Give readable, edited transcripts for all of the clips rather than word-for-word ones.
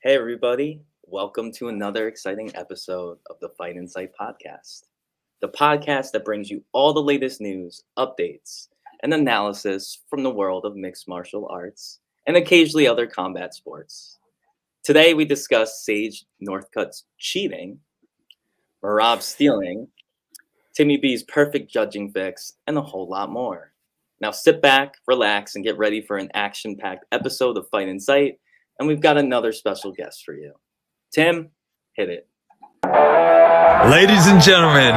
Hey, everybody. Welcome to another exciting episode of the Fight Insight podcast, the podcast that brings you all the latest news, updates, and analysis from the world of mixed martial arts and occasionally other combat sports. Today, we discuss Sage Northcutt's cheating, Merab stealing, Timmy B's perfect judging fix, and a whole lot more. Now, sit back, relax, and get ready for an action packed episode of Fight Insight. And we've got another special guest for you. Tim, hit it. Ladies and gentlemen,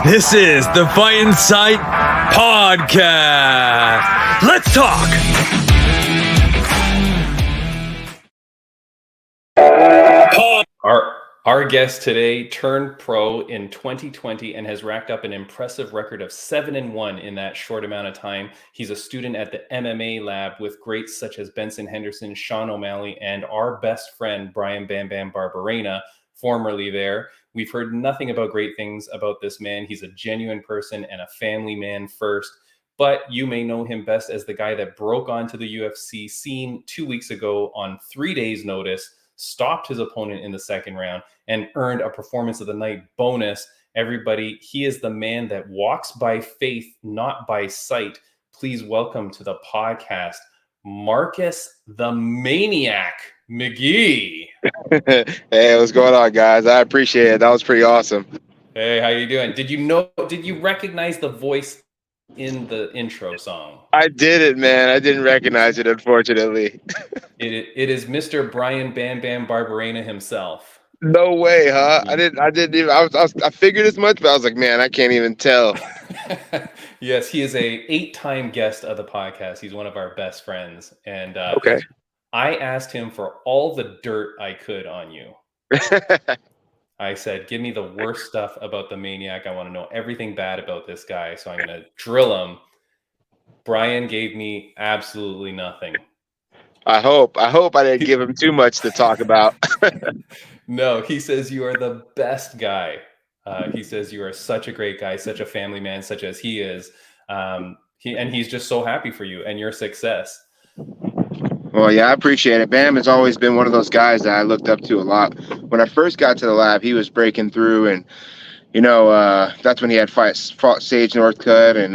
this is the Fight Insight podcast. Let's talk. Our guest today turned pro in 2020 and has racked up an impressive record of 7-1 in that short amount of time. He's a student at the MMA lab with greats such as Benson Henderson, Sean O'Malley, and our best friend, Brian Bam Bam Barberena, formerly there. We've heard nothing about great things about this man. He's a genuine person and a family man first, but you may know him best as the guy that broke onto the UFC scene 2 weeks ago on 3 days' notice, stopped his opponent in the second round, and earned a performance of the night bonus. Everybody, he is the man that walks by faith, not by sight. Please welcome to the podcast, Marcus the Maniac McGhee. Hey, what's going on, guys? I appreciate it. That was pretty awesome. Hey, how you doing? Did you recognize the voice in the intro song? I did it, man. I didn't recognize it, unfortunately. It is Mr. Brian Bam Bam Barberena himself. No way, huh? I didn't even. I figured as much, but I was like, man, I can't even tell. Yes, he is a 8-time guest of the podcast. He's one of our best friends, and Okay. I asked him for all the dirt I could on you. I said, give me the worst stuff about the Maniac. I want to know everything bad about this guy, so I'm going to drill him. Brian gave me absolutely nothing. I hope I didn't give him too much to talk about. No, he says you are the best guy. He says you are such a great guy, such a family man, such as he is. He's just so happy for you and your success. Well, yeah, I appreciate it. Bam has always been one of those guys that I looked up to a lot. When I first got to the lab, he was breaking through, and that's when he had fought Sage Northcutt, and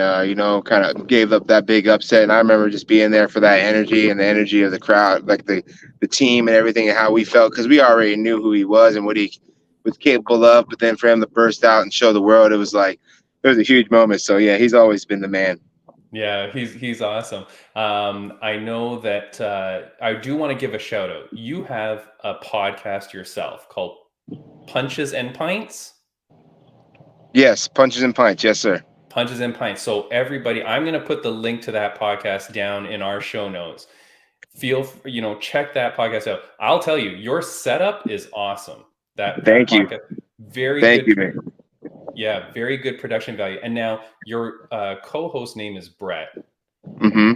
kind of gave up that big upset. And I remember just being there for that energy and the energy of the crowd, like the team and everything, and how we felt, because we already knew who he was and what he was capable of. But then for him to burst out and show the world, it was a huge moment. So yeah, he's always been the man. Yeah, he's awesome. I know that I do want to give a shout out. You have a podcast yourself called Punches and Pints. Yes, Punches and Pints. Yes, sir. Punches and Pints. So everybody, I'm going to put the link to that podcast down in our show notes. Check that podcast out. I'll tell you, your setup is awesome. Thank you. Thank you, man. Yeah, very good production value. And now your co-host name is Brett. Mm-hmm.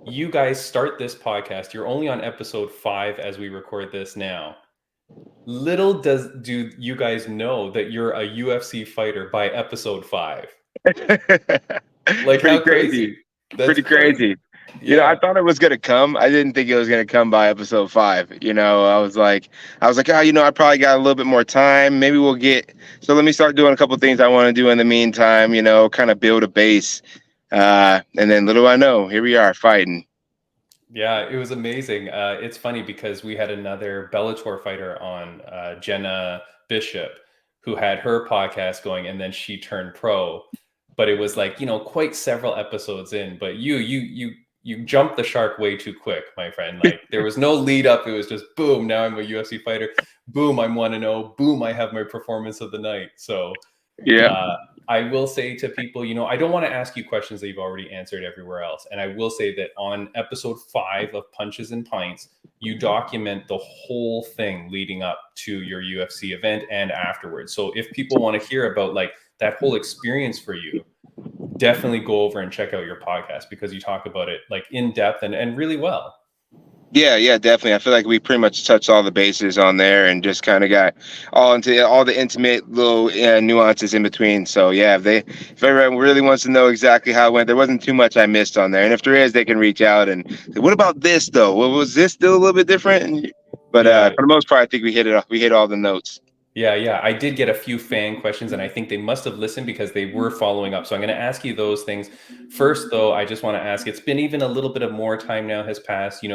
You guys start this podcast. You're only on episode 5 as we record this now. Little do you guys know that you're a UFC fighter by episode 5. Like, how crazy. That's pretty crazy. Yeah. I thought it was going to come. I didn't think it was going to come by episode 5. I was like, I probably got a little bit more time. Maybe so let me start doing a couple of things I want to do in the meantime, kind of build a base. And then little I know, here we are fighting. Yeah, it was amazing. It's funny because we had another Bellator fighter on, Jenna Bishop, who had her podcast going, and then she turned pro. But it was quite several episodes in. But you jumped the shark way too quick, my friend. Like, there was no lead up. It was just boom. Now I'm a UFC fighter. Boom, I'm 1-0. Boom, I have my performance of the night. So yeah. I will say to people, I don't want to ask you questions that you've already answered everywhere else. And I will say that on episode 5 of Punches and Pints, you document the whole thing leading up to your UFC event and afterwards. So if people want to hear about that whole experience for you, definitely go over and check out your podcast, because you talk about it in depth and really well. Yeah, definitely. I feel like we pretty much touched all the bases on there and just kind of got all into all the intimate little nuances in between. So yeah, if everyone really wants to know exactly how it went, there wasn't too much I missed on there. And if there is, they can reach out and say, what about this though? Was this still a little bit different? But Yeah. for the most part, I think we hit all the notes. Yeah. I did get a few fan questions, and I think they must have listened because they were following up. So I'm going to ask you those things. First, though, I just want to ask, it's been even a little bit of more time now has passed.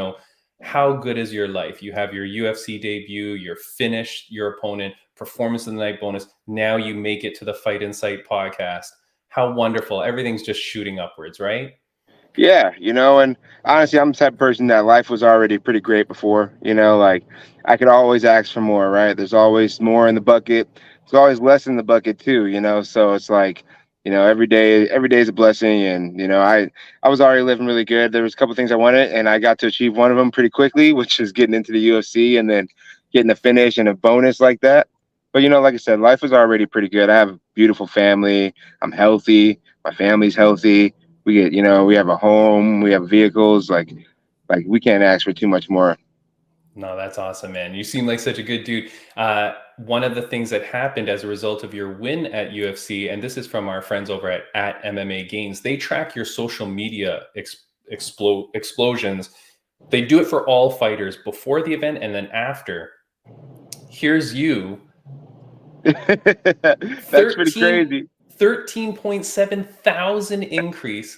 How good is your life? You have your UFC debut, you're finished your opponent, performance of the night bonus. Now you make it to the Fight Insight podcast. How wonderful. Everything's just shooting upwards, right? Yeah, and honestly, I'm the type of person that life was already pretty great before. Like I could always ask for more, right? There's always more in the bucket. There's always less in the bucket too, So it's like, every day is a blessing, and I was already living really good. There was a couple things I wanted, and I got to achieve one of them pretty quickly, which is getting into the UFC and then getting a finish and a bonus like that. But like I said, life was already pretty good. I have a beautiful family. I'm healthy. My family's healthy. We get, we have a home, we have vehicles, like we can't ask for too much more. No, that's awesome, man. You seem like such a good dude. One of the things that happened as a result of your win at UFC, and this is from our friends over at MMA Gains, they track your social media explosions. They do it for all fighters before the event and then after. Here's you. That's pretty crazy. 13.7 thousand increase.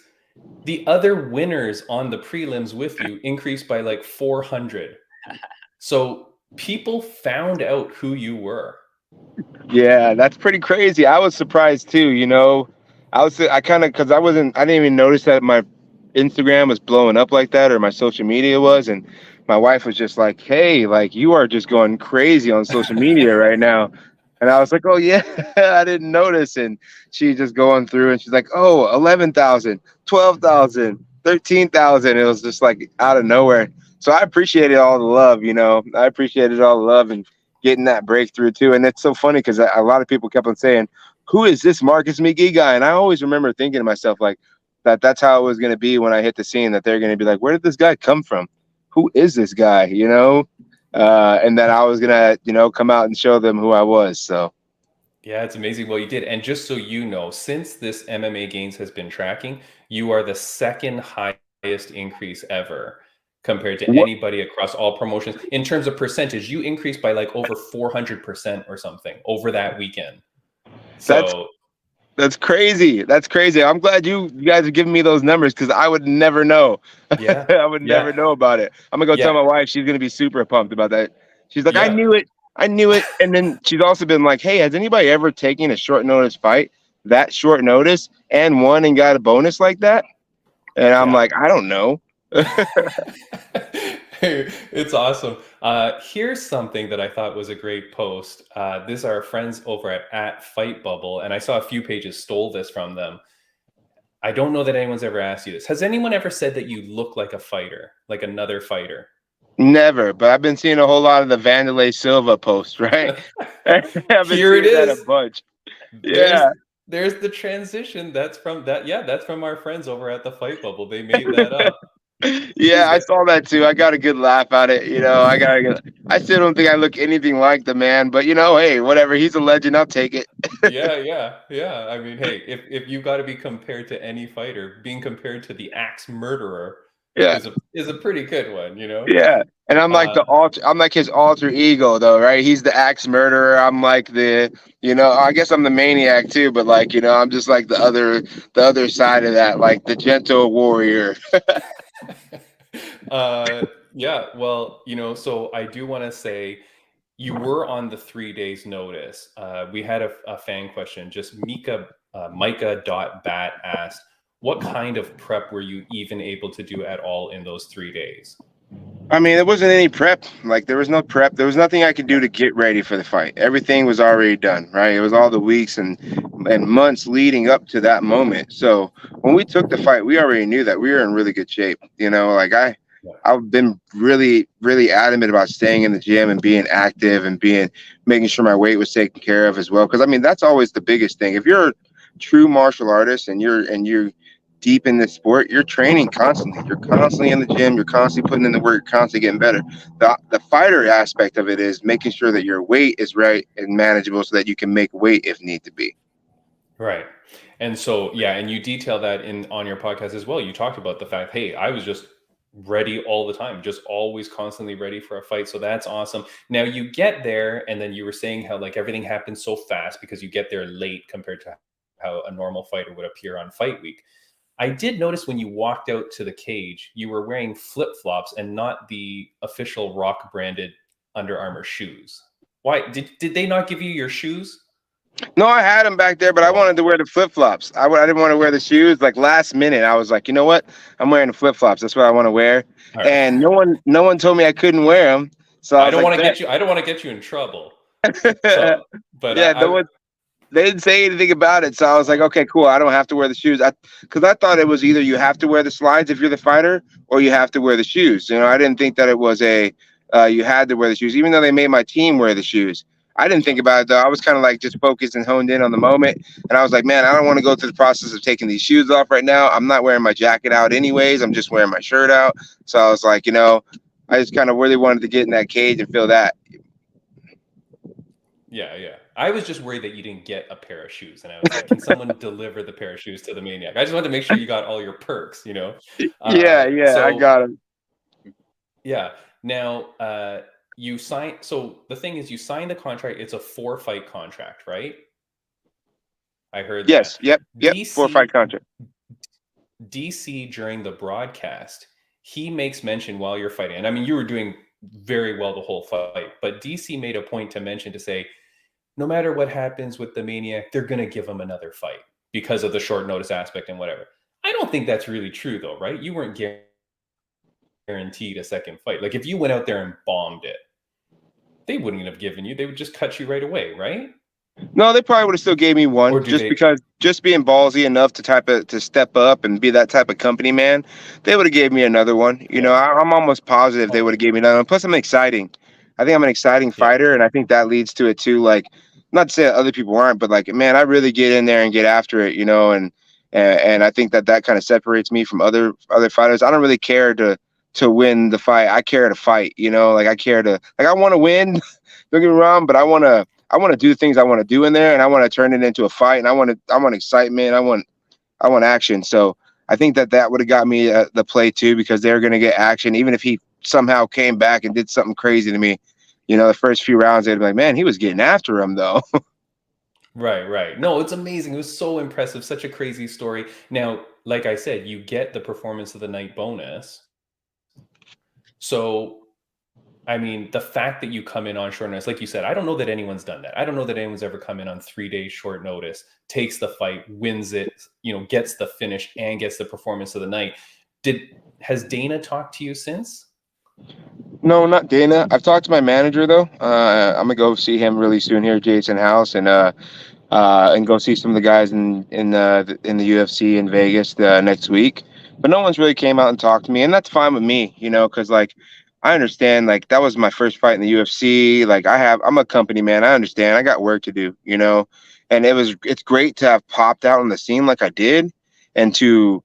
The other winners on the prelims with you increased by like 400. So people found out who you were. Yeah, that's pretty crazy. I was surprised too, I didn't even notice that my Instagram was blowing up like that, or my social media was, and my wife was just like, "Hey, like you are just going crazy on social media right now." And I was like, "Oh yeah, I didn't notice." And she's just going through, and she's like, "Oh, 11,000, 12,000, 13,000." It was just like out of nowhere. So I appreciated all the love, I appreciated all the love and getting that breakthrough too. And it's so funny because a lot of people kept on saying, "Who is this Marcus McGhee guy?" And I always remember thinking to myself, like, that's how it was going to be when I hit the scene, that they're going to be like, "Where did this guy come from? Who is this guy?" And then I was going to, come out and show them who I was. So. Yeah, it's amazing. Well, you did. And just so you know, since this MMA Gains has been tracking, you are the second highest increase ever compared to What? anybody across all promotions. In terms of percentage, you increased by like over 400% or something over that weekend. So That's crazy. That's crazy. I'm glad you guys are giving me those numbers, because I would never know. yeah, I would never know about it. I'm gonna go yeah, tell my wife. She's gonna be super pumped about that. She's like, "I yeah, knew it. I knew it." And then she's also been like, "Hey, has anybody ever taken a short notice fight, that short notice, and won and got a bonus like that?" And I'm yeah. like, "I don't know." It's awesome. Here's something that I thought was a great post. This are our friends over at Fight Bubble, and I saw a few pages stole this from them. I don't know that anyone's ever asked you this. Has anyone ever said that you look like a fighter, like another fighter? Never, but I've been seeing a whole lot of the Vanderlei Silva posts, right? I've been Here it seeing that a is. bunch. There's Yeah. there's the transition. That's from that. Yeah, that's from our friends over at the Fight Bubble. They made that up. Yeah, I saw that too. I got a good laugh at it. I still don't think I look anything like the man, but hey, whatever. He's a legend. I'll take it. Yeah. I mean, hey, if you got to be compared to any fighter, being compared to the axe murderer Yeah, is a pretty good one. yeah. And I'm like Uh, I'm like his alter ego though, right? He's the axe murderer. I'm like I guess I'm the maniac too, but like, I'm just like the other side of that, like the gentle warrior. yeah, well, so I do want to say you were on the 3 days notice. We had a fan question. Just Micah.bat asked, what kind of prep were you even able to do at all in those 3 days? I mean, there wasn't any prep. Like, there was no prep. There was nothing I could do to get ready for the fight. Everything was already done, right? It was all the weeks and months leading up to that moment. So when we took the fight, we already knew that we were in really good shape. Like I've been really, really adamant about staying in the gym and being active and making sure my weight was taken care of as well. Because I mean, that's always the biggest thing. If you're a true martial artist and you're deep in this sport, you're training constantly. You're constantly in the gym. You're constantly putting in the work. You're constantly getting better. The fighter aspect of it is making sure that your weight is right and manageable, so that you can make weight if need to be. Right. And so, yeah, and you detail that on your podcast as well. You talked about the fact, hey, I was just ready all the time, just always constantly ready for a fight. So that's awesome. Now you get there, and then you were saying how like everything happens so fast because you get there late compared to how a normal fighter would appear on fight week. I did notice when you walked out to the cage, you were wearing flip-flops and not the official Rock branded Under Armour shoes. Why did they not give you your shoes? No, I had them back there, but I wanted to wear the flip flops. I didn't want to wear the shoes. Like last minute, I was like, you know what? I'm wearing the flip flops. That's what I want to wear. All right. And no one told me I couldn't wear them. So I don't was want to like, get you. I don't want to get you in trouble. So, but yeah, they didn't say anything about it. So I was like, okay, cool. I don't have to wear the shoes. Because I thought it was either you have to wear the slides if you're the fighter, or you have to wear the shoes. You know, I didn't think that it was you had to wear the shoes, even though they made my team wear the shoes. I didn't think about it though. I was kind of like just focused and honed in on the moment. And I was like, man, I don't want to go through the process of taking these shoes off right now. I'm not wearing my jacket out anyways. I'm just wearing my shirt out. So I was like, you know, I just kind of really wanted to get in that cage and feel that. Yeah. I was just worried that you didn't get a pair of shoes, and I was like, can someone deliver the pair of shoes to the Maniac? I just wanted to make sure you got all your perks, you know. Yeah, I got them. Yeah. Now, you sign. So the thing is, you signed the contract. It's a 4-fight contract, right? I heard Yes. that. Yep. DC, 4-fight contract. DC during the broadcast, he makes mention while you're fighting, and I mean, you were doing very well the whole fight, but DC made a point to mention to say, no matter what happens with the Maniac, they're going to give him another fight because of the short notice aspect and whatever. I don't think that's really true though, right? You weren't guaranteed a second fight. Like if you went out there and bombed it, they wouldn't have given you. They would just cut you right away, right? No, they probably would have still gave me one, because just being ballsy enough to step up and be that type of company man, they would have gave me another one. You know, I'm almost positive they would have gave me another one. Plus, I'm exciting. I think I'm an exciting fighter, and I think that leads to it too. Like, not to say that other people aren't, but like, man, I really get in there and get after it. You know, and I think that kind of separates me from other fighters. I don't really care to win the fight. I care to fight. You know, like I want to win. Don't get me wrong, but I want to do things I want to do in there, and I want to turn it into a fight, and I want excitement. I want action. So I think that would have got me the play too, because they're going to get action. Even if he somehow came back and did something crazy to me, you know, the first few rounds, they'd be like, man, he was getting after him though. Right. No, it's amazing. It was so impressive. Such a crazy story. Now, like I said, you get the performance of the night bonus. So, I mean, the fact that you come in on short notice, like you said, I don't know that anyone's done that. I don't know that anyone's ever come in on 3 days short notice, takes the fight, wins it, you know, gets the finish and gets the performance of the night. Has Dana talked to you since? No, not Dana. I've talked to my manager though. I'm gonna go see him really soon here, Jason House, and go see some of the guys in the UFC in Vegas next week. But no one's really came out and talked to me, and that's fine with me, you know, because like I understand, like that was my first fight in the UFC. Like I'm a company man. I understand. I got work to do, you know, and it's great to have popped out on the scene like I did, and to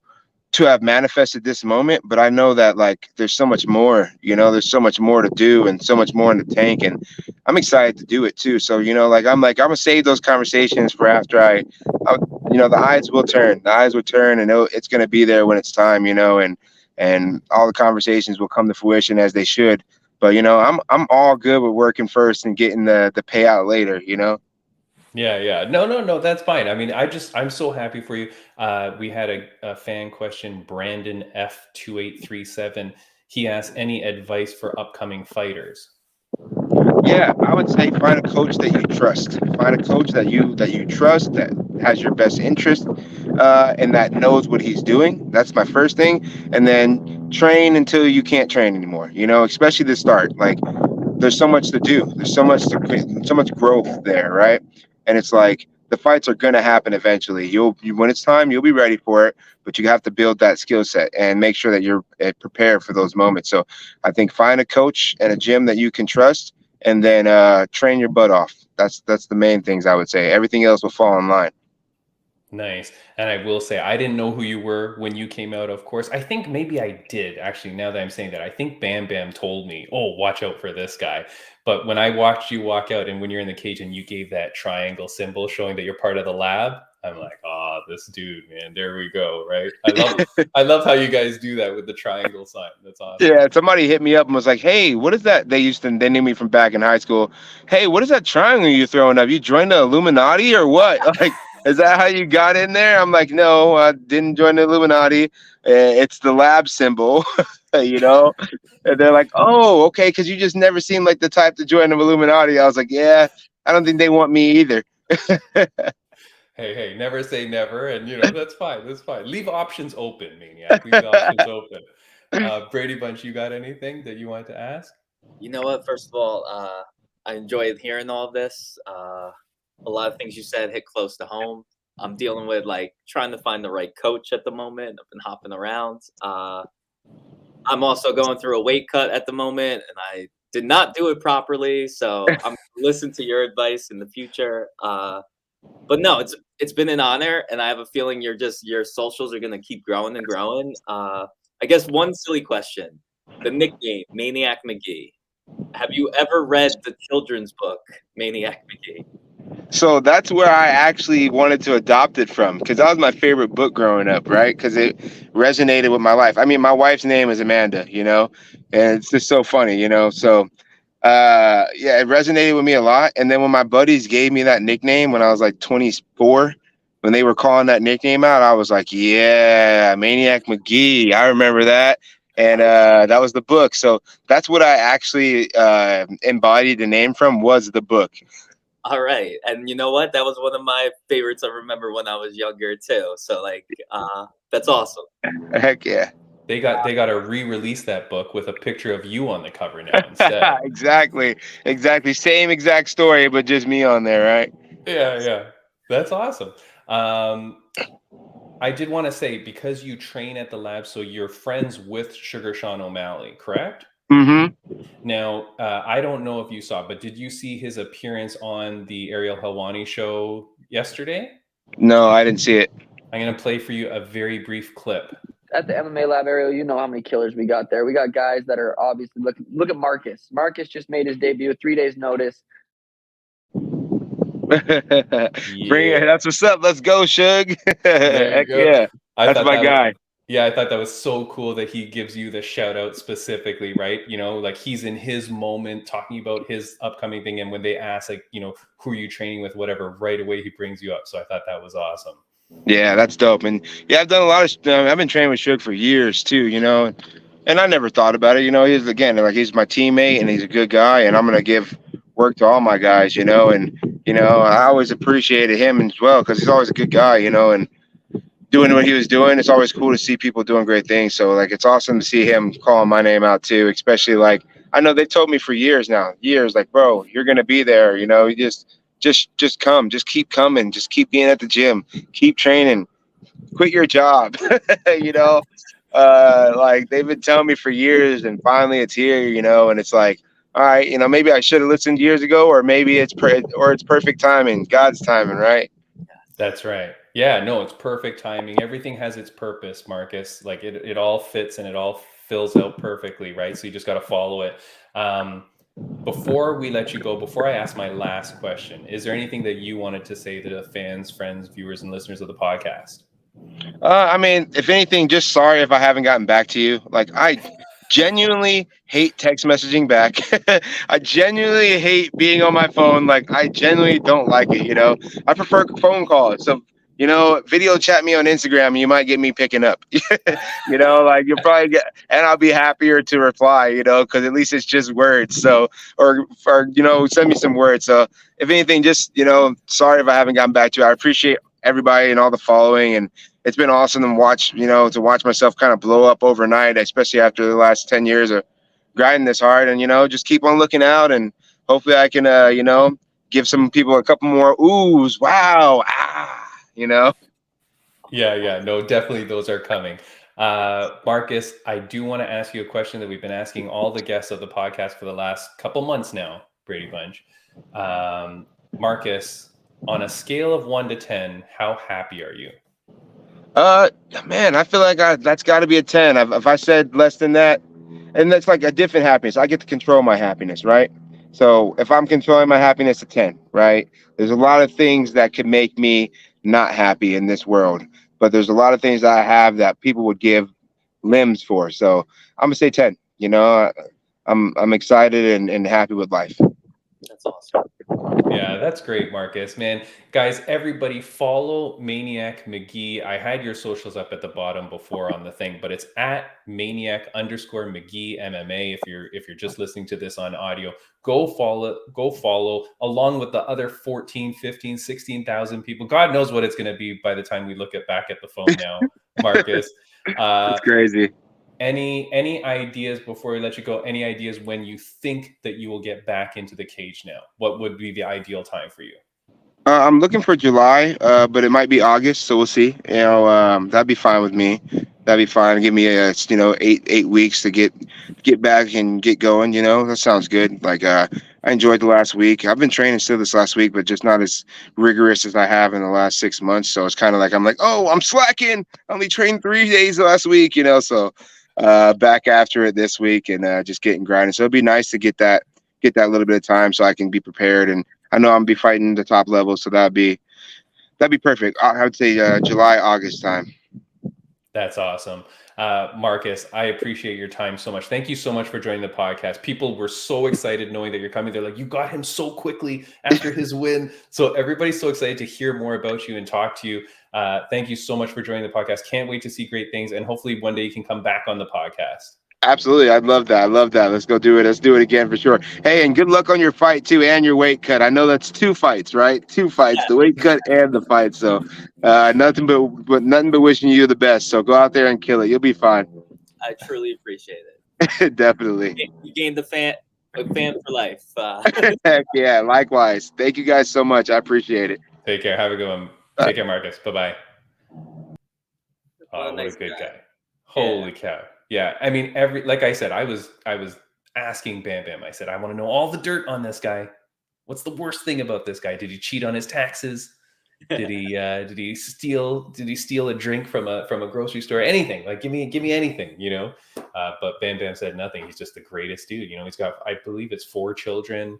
have manifested this moment. But I know that like there's so much more, you know, there's so much more to do and so much more in the tank, and I'm excited to do it too. So, you know, like I'm gonna save those conversations for after you know, the eyes will turn, and it's gonna be there when it's time, you know, and all the conversations will come to fruition as they should. But you know, I'm all good with working first and getting the payout later, you know. Yeah. No, that's fine. I mean, I'm so happy for you. We had a fan question, Brandon F2837. He asked, any advice for upcoming fighters? Yeah, I would say find a coach that you trust. Find a coach that you trust, that has your best interest, and that knows what he's doing. That's my first thing. And then train until you can't train anymore. You know, especially the start. Like, there's so much to do. There's so much growth there, right? And it's like the fights are gonna happen eventually. When it's time, you'll be ready for it. But you have to build that skill set and make sure that you're prepared for those moments. So I think find a coach and a gym that you can trust, and then train your butt off. That's the main things I would say. Everything else will fall in line. Nice. And I will say, I didn't know who you were when you came out, of course. I think maybe I did, actually, now that I'm saying that. I think Bam Bam told me, oh, watch out for this guy. But when I watched you walk out and when you're in the cage and you gave that triangle symbol showing that you're part of the lab, I'm like, oh, this dude, man, there we go, right? I love how you guys do that with the triangle sign. That's awesome. Yeah, somebody hit me up and was like, "Hey, what is that?" They knew me from back in high school. "Hey, what is that triangle you're throwing up? You joined the Illuminati or what? Like, is that how you got in there?" I'm like, "No, I didn't join the Illuminati. It's the lab symbol, you know." And they're like, "Oh, okay, because you just never seemed like the type to join the Illuminati." I was like, "Yeah, I don't think they want me either." Hey, never say never, and that's fine. That's fine. Leave options open, Maniac. Leave the options open. Brady Bunch, you got anything that you wanted to ask? You know what? First of all, I enjoyed hearing all of this. A lot of things you said hit close to home. I'm dealing with like trying to find the right coach at the moment. I've been hopping around. I'm also going through a weight cut at the moment, and I did not do it properly. So I'm listen to your advice in the future. But no, it's been an honor, and I have a feeling your socials are gonna keep growing and growing. I guess one silly question: the nickname Maniac McGhee. Have you ever read the children's book Maniac McGhee? So that's where I actually wanted to adopt it from, because that was my favorite book growing up, right? Because it resonated with my life. I mean, my wife's name is Amanda, and it's just so funny, So, yeah, it resonated with me a lot. And then when my buddies gave me that nickname when I was like 24, when they were calling that nickname out, I was like, yeah, Maniac McGhee. I remember that. And that was the book. So that's what I actually embodied the name from, was the book. All right, and you know what? That was one of my favorites. I remember when I was younger too. So like, that's awesome. Heck yeah. They got to re-release that book with a picture of you on the cover now instead. Exactly. Same exact story, but just me on there, right? Yeah. That's awesome. I did want to say, because you train at the lab, so you're friends with Sugar Sean O'Malley, correct? Mm-hmm. Now, I don't know if you saw, but did you see his appearance on the Ariel Helwani show yesterday? No, I didn't see it. I'm going to play for you a very brief clip. At the MMA lab, Ariel, you know how many killers we got there. We got guys that are obviously look at Marcus. Marcus just made his debut, 3 days notice. Bring it. That's what's up. Let's go, Shug. Heck go. yeah. That's my guy. I thought that was so cool that he gives you the shout out specifically, right? Like he's in his moment talking about his upcoming thing. And when they ask, like, who are you training with, whatever, right away he brings you up. So I thought that was awesome. Yeah, that's dope. And yeah, I've done a lot of, I've been training with Shug for years too, and I never thought about it. He's, again, like, he's my teammate and he's a good guy, and I'm going to give work to all my guys, and, I always appreciated him as well, because he's always a good guy, and doing what he was doing. It's always cool to see people doing great things. So like, it's awesome to see him calling my name out too, especially like, I know they told me for years, like, bro, you're going to be there. You just come, just keep coming, just keep being at the gym, keep training, quit your job. Like, they've been telling me for years, and finally it's here, and it's like, all right, maybe I should have listened years ago, or maybe it's perfect timing, God's timing, right? That's right. Yeah, no, it's perfect timing. Everything has its purpose, Marcus. Like it all fits and it all fills out perfectly, right? So you just got to follow it. Before we let you go, before I ask my last question, is there anything that you wanted to say to the fans, friends, viewers, and listeners of the podcast? I mean, if anything, just sorry if I haven't gotten back to you. Like, I genuinely hate text messaging back. I genuinely hate being on my phone. Like, I genuinely don't like it, I prefer phone calls. So, video chat me on Instagram, you might get me picking up. Like, you'll probably get, and I'll be happier to reply, because at least it's just words. So, or send me some words. So if anything, just, sorry if I haven't gotten back to you. I appreciate everybody and all the following, and it's been awesome to watch myself kind of blow up overnight, especially after the last 10 years of grinding this hard, and just keep on looking out, and hopefully I can give some people a couple more oohs, wow, Yeah, no, definitely those are coming. Marcus, I do want to ask you a question that we've been asking all the guests of the podcast for the last couple months now, Brady Bunch. Marcus, on a scale of 1 to 10, how happy are you? Man, I feel like that's got to be a 10. If I said less than that, and that's like a different happiness, I get to control my happiness, right? So if I'm controlling my happiness, a 10, right? There's a lot of things that could make me not happy in this world. But there's a lot of things that I have that people would give limbs for. So I'm gonna say 10. You know, I'm excited and happy with life. That's awesome. Yeah, that's great, Marcus. Man, guys, everybody follow Maniac McGhee. I had your socials up at the bottom before on the thing, but it's at Maniac_McGhee MMA. If you're just listening to this on audio, go follow along with the other 14, 15, 16,000 people. God knows what it's going to be by the time we look back at the phone now, Marcus. It's crazy. Any ideas before we let you go? Any ideas when you think that you will get back into the cage now? What would be the ideal time for you? I'm looking for July, but it might be August, so we'll see. You know, that'd be fine with me. That'd be fine. Give me eight weeks to get back and get going. You know, that sounds good. Like I enjoyed the last week. I've been training still this last week, but just not as rigorous as I have in the last 6 months. So it's kind of like I'm like, oh, I'm slacking. I only trained 3 days last week. You know, so back after it this week and just getting grinding. So it'd be nice to get that little bit of time so I can be prepared. And I know I'm gonna be fighting the top level, so that'd be perfect. I would say July, August time. That's awesome. Marcus, I appreciate your time so much. Thank you so much for joining the podcast. People were so excited knowing that you're coming. They're like, you got him so quickly after his win. So everybody's so excited to hear more about you and talk to you. Thank you so much for joining the podcast. Can't wait to see great things. And hopefully one day you can come back on the podcast. Absolutely. I'd love that. I love that. Let's go do it. Let's do it again for sure. Hey, and good luck on your fight too and your weight cut. I know that's 2 fights, right? 2 fights, the weight cut and the fight. So nothing but wishing you the best. So go out there and kill it. You'll be fine. I truly appreciate it. Definitely. You gained a fan for life. Heck yeah, likewise. Thank you guys so much. I appreciate it. Take care. Have a good one. Take care, Marcus. Bye-bye. Oh, what a good guy. Holy cow. Yeah. I mean, like I said, I was asking Bam Bam. I said, I want to know all the dirt on this guy. What's the worst thing about this guy? Did he cheat on his taxes? Did he steal a drink from a grocery store? Anything. Like give me anything, you know? But Bam Bam said nothing. He's just the greatest dude. You know, he's got, I believe it's 4 children.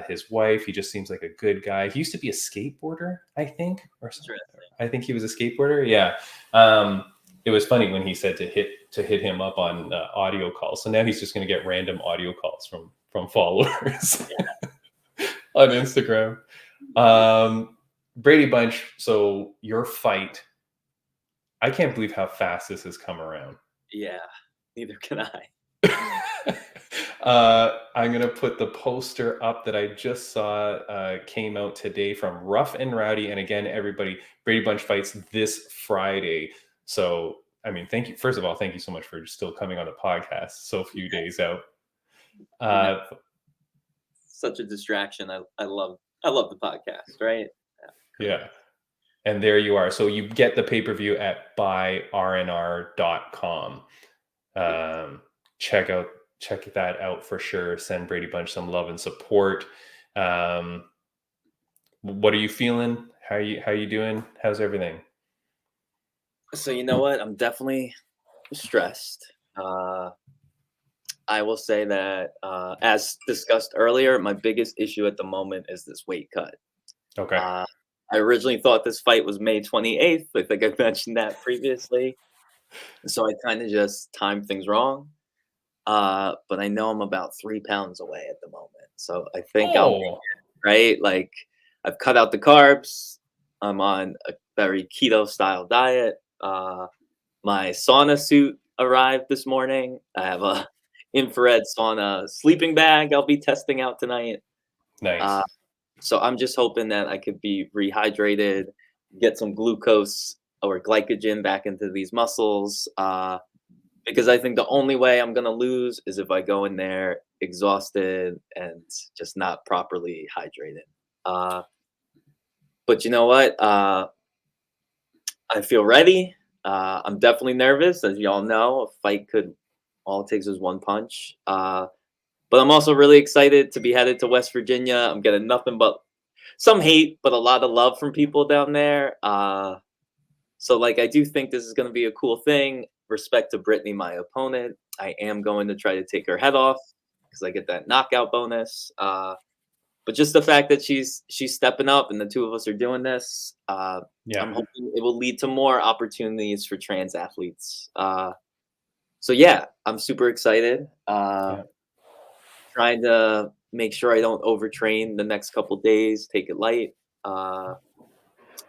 His wife, he just seems like a good guy. He used to be a skateboarder, I think, or something. I think he was a skateboarder. Yeah. It was funny when he said to hit him up on audio calls. So now he's just going to get random audio calls from followers on Instagram. Brady Bunch. So your fight, I can't believe how fast this has come around. Yeah, neither can I. I'm going to put the poster up that I just saw came out today from Rough and Rowdy. And again, everybody, Brady Bunch fights this Friday. So, I mean, thank you. First of all, thank you so much for still coming on the podcast so few days out. Such a distraction. I love the podcast, right? Yeah. And there you are. So you get the pay-per-view at buyrnr.com. Check that out for sure. Send Brady Bunch some love and support. What are you feeling? How you doing? How's everything? So you know what? I'm definitely stressed. I will say that, as discussed earlier, my biggest issue at the moment is this weight cut. Okay. I originally thought this fight was May 28th. I think I mentioned that previously. So I kind of just timed things wrong. But I know I'm about 3 pounds away at the moment. So I think I'll be right. Like I've cut out the carbs. I'm on a very keto style diet. My sauna suit arrived this morning. I have a infrared sauna sleeping bag I'll be testing out tonight. Nice. So I'm just hoping that I could be rehydrated, get some glucose or glycogen back into these muscles. Because I think the only way I'm going to lose is if I go in there exhausted and just not properly hydrated. But you know what? I feel ready. I'm definitely nervous. As y'all know, a fight all it takes is one punch. But I'm also really excited to be headed to West Virginia. I'm getting nothing but some hate, but a lot of love from people down there. So like, I do think this is going to be a cool thing. Respect to Brittany, my opponent. I am going to try to take her head off because I get that knockout bonus. but just the fact that she's stepping up and the two of us are doing this, I'm hoping it will lead to more opportunities for trans athletes. So yeah, I'm super excited. Trying to make sure I don't overtrain the next couple days, take it light. But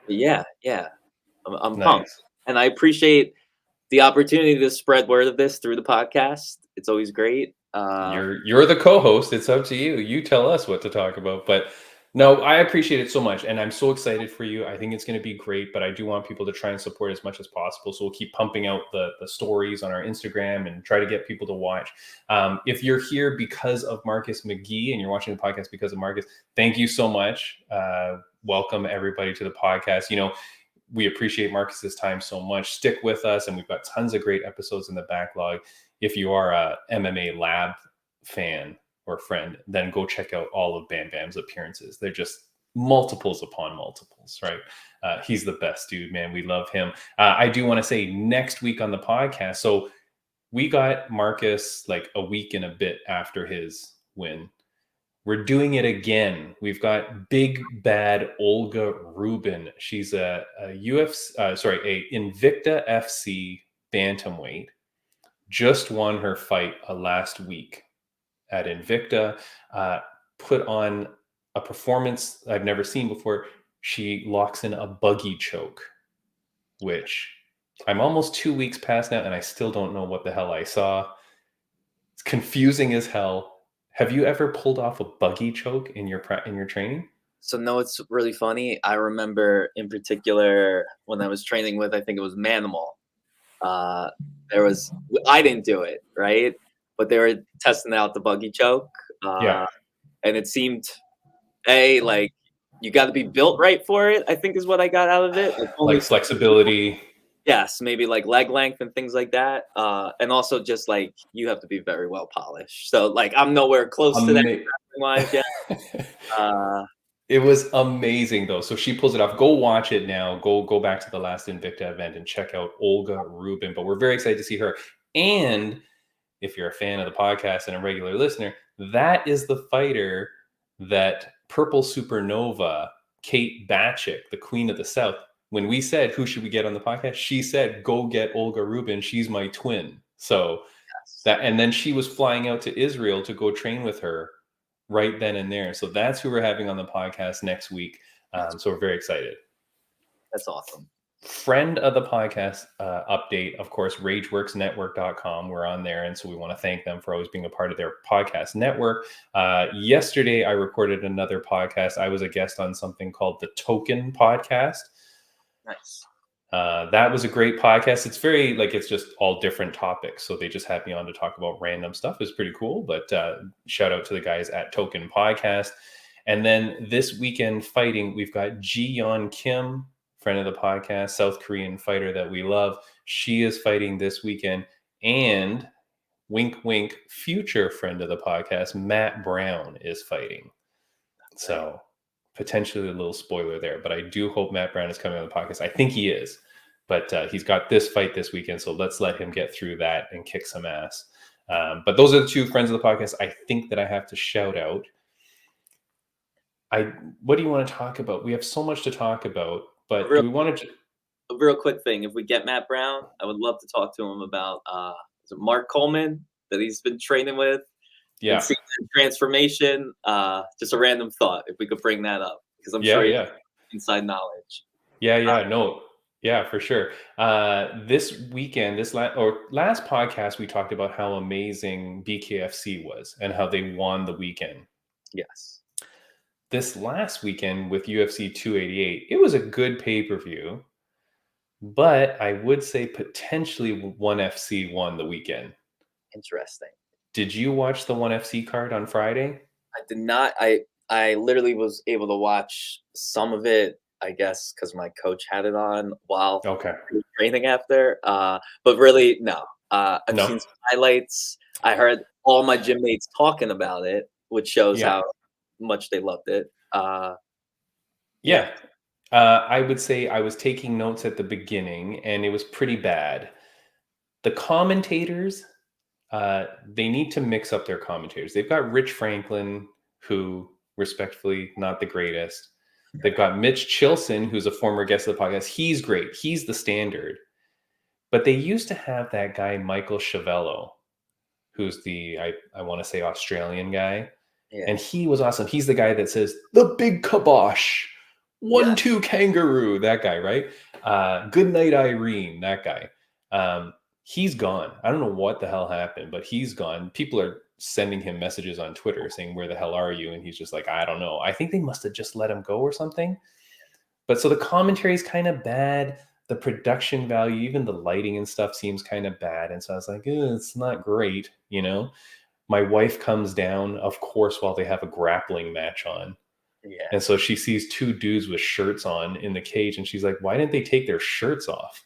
yeah, I'm pumped, Nice. and I appreciate the opportunity to spread word of this through the podcast. It's always great. You're the co-host. It's up to you. You tell us what to talk about. But no, I appreciate it so much, and I'm so excited for you. I think it's going to be great, but I do want people to try and support as much as possible. So we'll keep pumping out the stories on our Instagram and try to get people to watch. If you're here because of Marcus McGhee and you're watching the podcast because of Marcus, thank you so much. Welcome everybody to the podcast. You know, we appreciate Marcus's time so much. Stick with us, and we've got tons of great episodes in the backlog. If you are a MMA Lab fan or friend, then go check out all of Bam Bam's appearances. They're just multiples upon multiples, right? He's the best dude, man. We love him. I do want to say next week on the podcast. So we got Marcus like a week and a bit after his win. We're doing it again. We've got big bad Olga Rubin. She's a Invicta FC bantamweight. Just won her fight last week at Invicta. Put on a performance I've never seen before. She locks in a buggy choke, which I'm almost 2 weeks past now, and I still don't know what the hell I saw. It's confusing as hell. Have you ever pulled off a buggy choke in your training? So no, it's really funny. I remember in particular when I was training with, I think it was Manimal. I didn't do it, right? But they were testing out the buggy choke. And it seemed, like you got to be built right for it, I think is what I got out of it. Like flexibility. Yes, maybe like leg length and things like that. And also just like you have to be very well polished. So like I'm nowhere close to that wise yet. It was amazing though. So she pulls it off. Go watch it now. Go back to the last Invicta event and check out Olga Rubin. But we're very excited to see her. And if you're a fan of the podcast and a regular listener, that is the fighter that Purple Supernova, Kate Batchick, the Queen of the South, when we said, who should we get on the podcast? She said, go get Olga Rubin. She's my twin. So and then she was flying out to Israel to go train with her right then and there. So that's who we're having on the podcast next week. So we're very excited. That's awesome. Friend of the podcast update, of course, rageworksnetwork.com. We're on there. And so we want to thank them for always being a part of their podcast network. Yesterday, I recorded another podcast. I was a guest on something called the Token Podcast. Nice. That was a great podcast. It's very it's just all different topics. So they just had me on to talk about random stuff. It's pretty cool. But shout out to the guys at Token Podcast. And then this weekend fighting, we've got Ji-yeon Kim, friend of the podcast, South Korean fighter that we love. She is fighting this weekend. And wink, wink, future friend of the podcast, Matt Brown is fighting. So potentially a little spoiler there, but I do hope Matt Brown is coming on the podcast. I think he is, but he's got this fight this weekend. So let's let him get through that and kick some ass. But those are the two friends of the podcast I think that I have to shout out. What do you want to talk about? We have so much to talk about, but do we want to... A real quick thing. If we get Matt Brown, I would love to talk to him about is it Mark Coleman that he's been training with. Yeah. See the transformation. Just a random thought if we could bring that up, because I'm sure you have inside knowledge. Yeah, for sure. This weekend, last podcast, we talked about how amazing BKFC was and how they won the weekend. Yes. This last weekend with UFC 288, it was a good pay-per-view, but I would say potentially ONE FC won the weekend. Interesting. Did you watch the ONE FC card on Friday? I did not. I literally was able to watch some of it, I guess, because my coach had it on while training after. But really, no. I've seen some highlights. I heard all my gym mates talking about it, which shows how much they loved it. I would say I was taking notes at the beginning, and it was pretty bad. The commentators, they need to mix up their commentators. They've got Rich Franklin, who respectfully, not the greatest. They've got Mitch Chilson, who's a former guest of the podcast. He's great. He's the standard. But they used to have that guy, Michael Chavello, who's the, I want to say, Australian guy. Yeah. And he was awesome. He's the guy that says, the big kibosh, 1-2 kangaroo, that guy, right? Good night, Irene, that guy. He's gone. I don't know what the hell happened, but he's gone. People are sending him messages on Twitter saying, where the hell are you? And he's just like, I don't know. I think they must have just let him go or something. But so the commentary is kind of bad. The production value, even the lighting and stuff seems kind of bad. And so I was like, it's not great, you know? My wife comes down, of course, while they have a grappling match on. Yeah. And so she sees two dudes with shirts on in the cage, and she's like, why didn't they take their shirts off?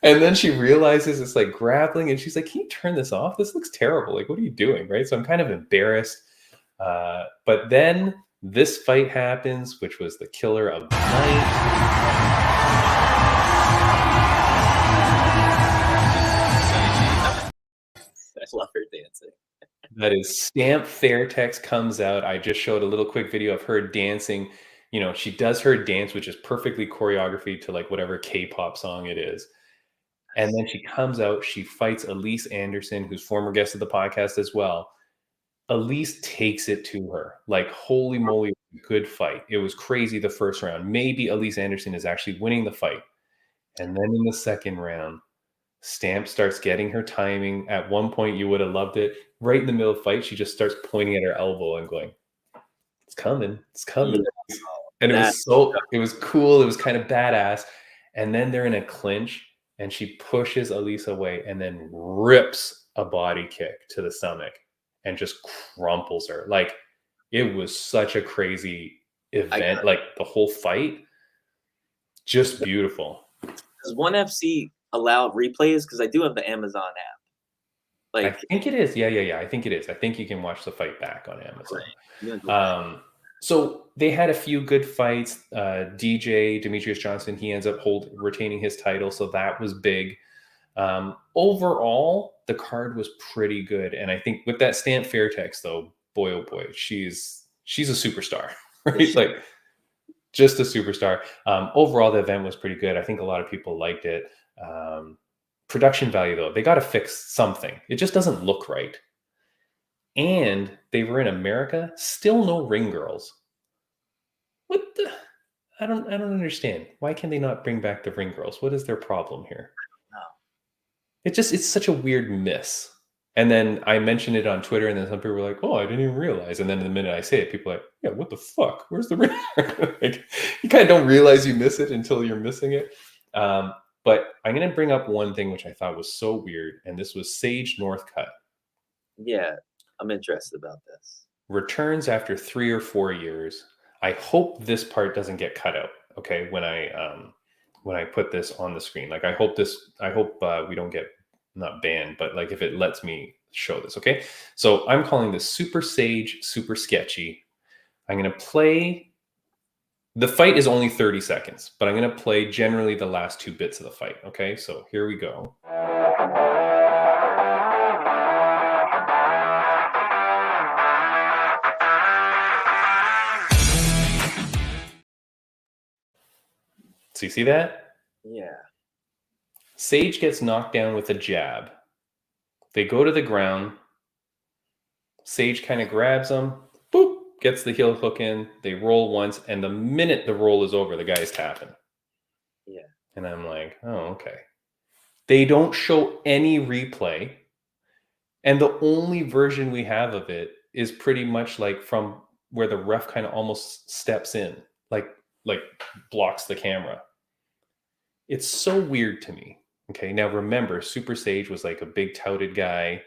And then she realizes it's like grappling, and she's like, can you turn this off? This looks terrible. Like, what are you doing? Right? So I'm kind of embarrassed. But then this fight happens, which was the killer of the night. I love her dancing. That is Stamp Fairtex comes out. I just showed a little quick video of her dancing. You know, she does her dance, which is perfectly choreography to like whatever K-pop song it is. And then she comes out, she fights Elise Anderson, who's former guest of the podcast as well. Elise takes it to her. Like, holy moly, good fight. It was crazy the first round. Maybe Elise Anderson is actually winning the fight. And then in the second round, Stamp starts getting her timing. At one point, you would have loved it. Right in the middle of the fight, she just starts pointing at her elbow and going, it's coming, it's coming. And it was cool. It was kind of badass. And then they're in a clinch, and she pushes Elise away and then rips a body kick to the stomach and just crumples her. Like, it was such a crazy event. Like, the whole fight, just beautiful. Does ONE FC allow replays? Because I do have the Amazon app. Like, I think it is. Yeah. I think it is. I think you can watch the fight back on Amazon. Right. So they had a few good fights. DJ Demetrius Johnson, he ends up retaining his title, so that was big. Overall, the card was pretty good, and I think with that Stamp Fairtex, though, boy oh boy, she's a superstar, right? Like, just a superstar. Overall, the event was pretty good. I think a lot of people liked it. Production value, though, they got to fix something. It just doesn't look right. And they were in America, still no ring girls. What the? I don't understand. Why can they not bring back the ring girls? What is their problem here? No. It's such a weird miss. And then I mentioned it on Twitter, and then some people were like, oh, I didn't even realize. And then the minute I say it, people are like, yeah, what the fuck? Where's the ring? Like, you kind of don't realize you miss it until you're missing it. But I'm going to bring up one thing which I thought was so weird, and this was Sage Northcutt. Yeah, I'm interested about this. Returns after 3 or 4 years. I hope this part doesn't get cut out. Okay, when I put this on the screen, like I hope we don't get not banned, but like if it lets me show this. Okay, so I'm calling this Super Sage Super Sketchy. I'm gonna play. The fight is only 30 seconds, but I'm gonna play generally the last 2 bits of the fight. Okay, so here we go. So you see that? Yeah. Sage gets knocked down with a jab. They go to the ground. Sage kind of grabs him, boop, gets the heel hook in. They roll once, and the minute the roll is over, the guy's tapping. Yeah. And I'm like, oh, okay. They don't show any replay. And the only version we have of it is pretty much like from where the ref kind of almost steps in, like blocks the camera. It's so weird to me. Okay, now remember, Super Sage was like a big touted guy.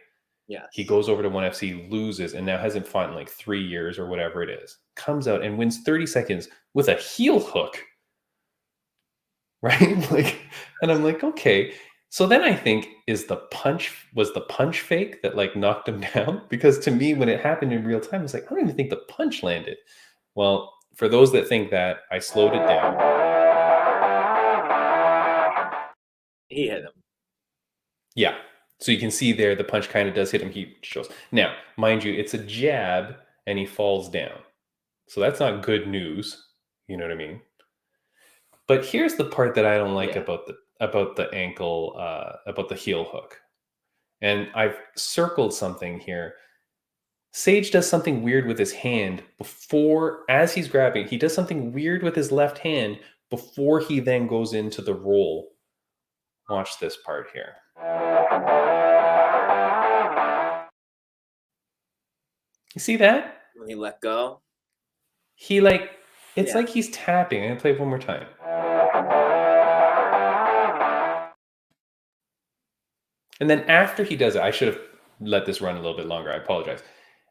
Yeah. He goes over to ONE FC, loses, and now hasn't fought in like 3 years or whatever it is. Comes out and wins 30 seconds with a heel hook. Right? Like, and I'm like, okay. So then I think, was the punch fake that like knocked him down? Because to me, when it happened in real time, it's like, I don't even think the punch landed. Well, for those that think that, I slowed it down. He hit him. Yeah. So you can see there, the punch kind of does hit him. He shows. Now, mind you, it's a jab, and he falls down. So that's not good news. You know what I mean? But here's the part that I don't like about the ankle, about the heel hook. And I've circled something here. Sage does something weird with his hand before, as he's grabbing, he does something weird with his left hand before he then goes into the roll. Watch this part here. You see that? When he let go? He it's like he's tapping. I'm going to play it one more time. And then after he does it, I should have let this run a little bit longer. I apologize.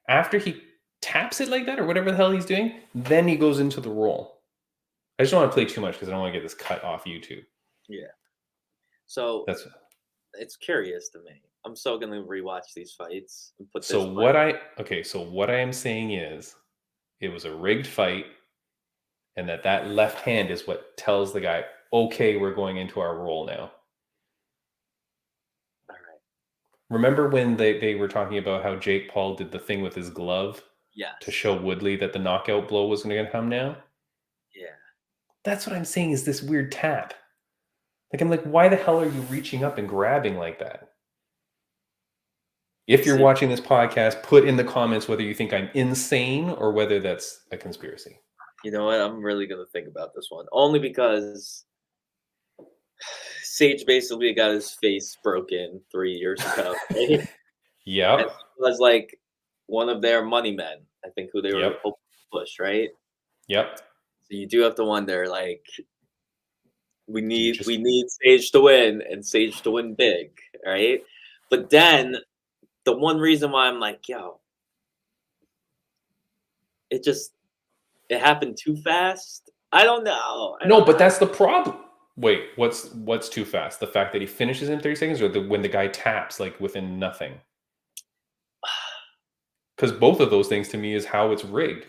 After he taps it like that or whatever the hell he's doing, then he goes into the roll. I just don't want to play too much because I don't want to get this cut off YouTube. Yeah. So it's curious to me. I'm still going to rewatch these fights and put this. So what I am saying is it was a rigged fight, and that left hand is what tells the guy, okay, we're going into our roll now. All right. Remember when they were talking about how Jake Paul did the thing with his glove? Yes. To show Woodley that the knockout blow was going to come now? Yeah. That's what I'm saying is this weird tap. Like, I'm like, why the hell are you reaching up and grabbing like that? If you're watching this podcast, put in the comments whether you think I'm insane or whether that's a conspiracy. You know what? I'm really going to think about this one. Only because Sage basically got his face broken 3 years ago. Right? Yeah. It was like one of their money men, I think, who they were hoping to push, right? Yep. So you do have to wonder, like, we need Sage to win, and Sage to win big, right? But then the one reason why I'm like, yo, it happened too fast. I don't know. But that's the problem. Wait, what's too fast? The fact that he finishes in 30 seconds, or when the guy taps like within nothing? Because both of those things to me is how it's rigged.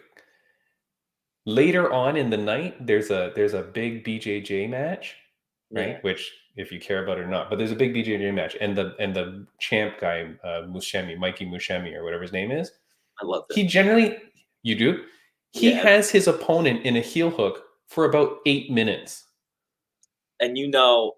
Later on in the night, there's a big BJJ match, right? Yeah. Which, if you care about it or not, but there's a big BJJ match, and the champ guy, Mikey Mushemi, or whatever his name is. I love that. He generally, you do. He has his opponent in a heel hook for about 8 minutes, and you know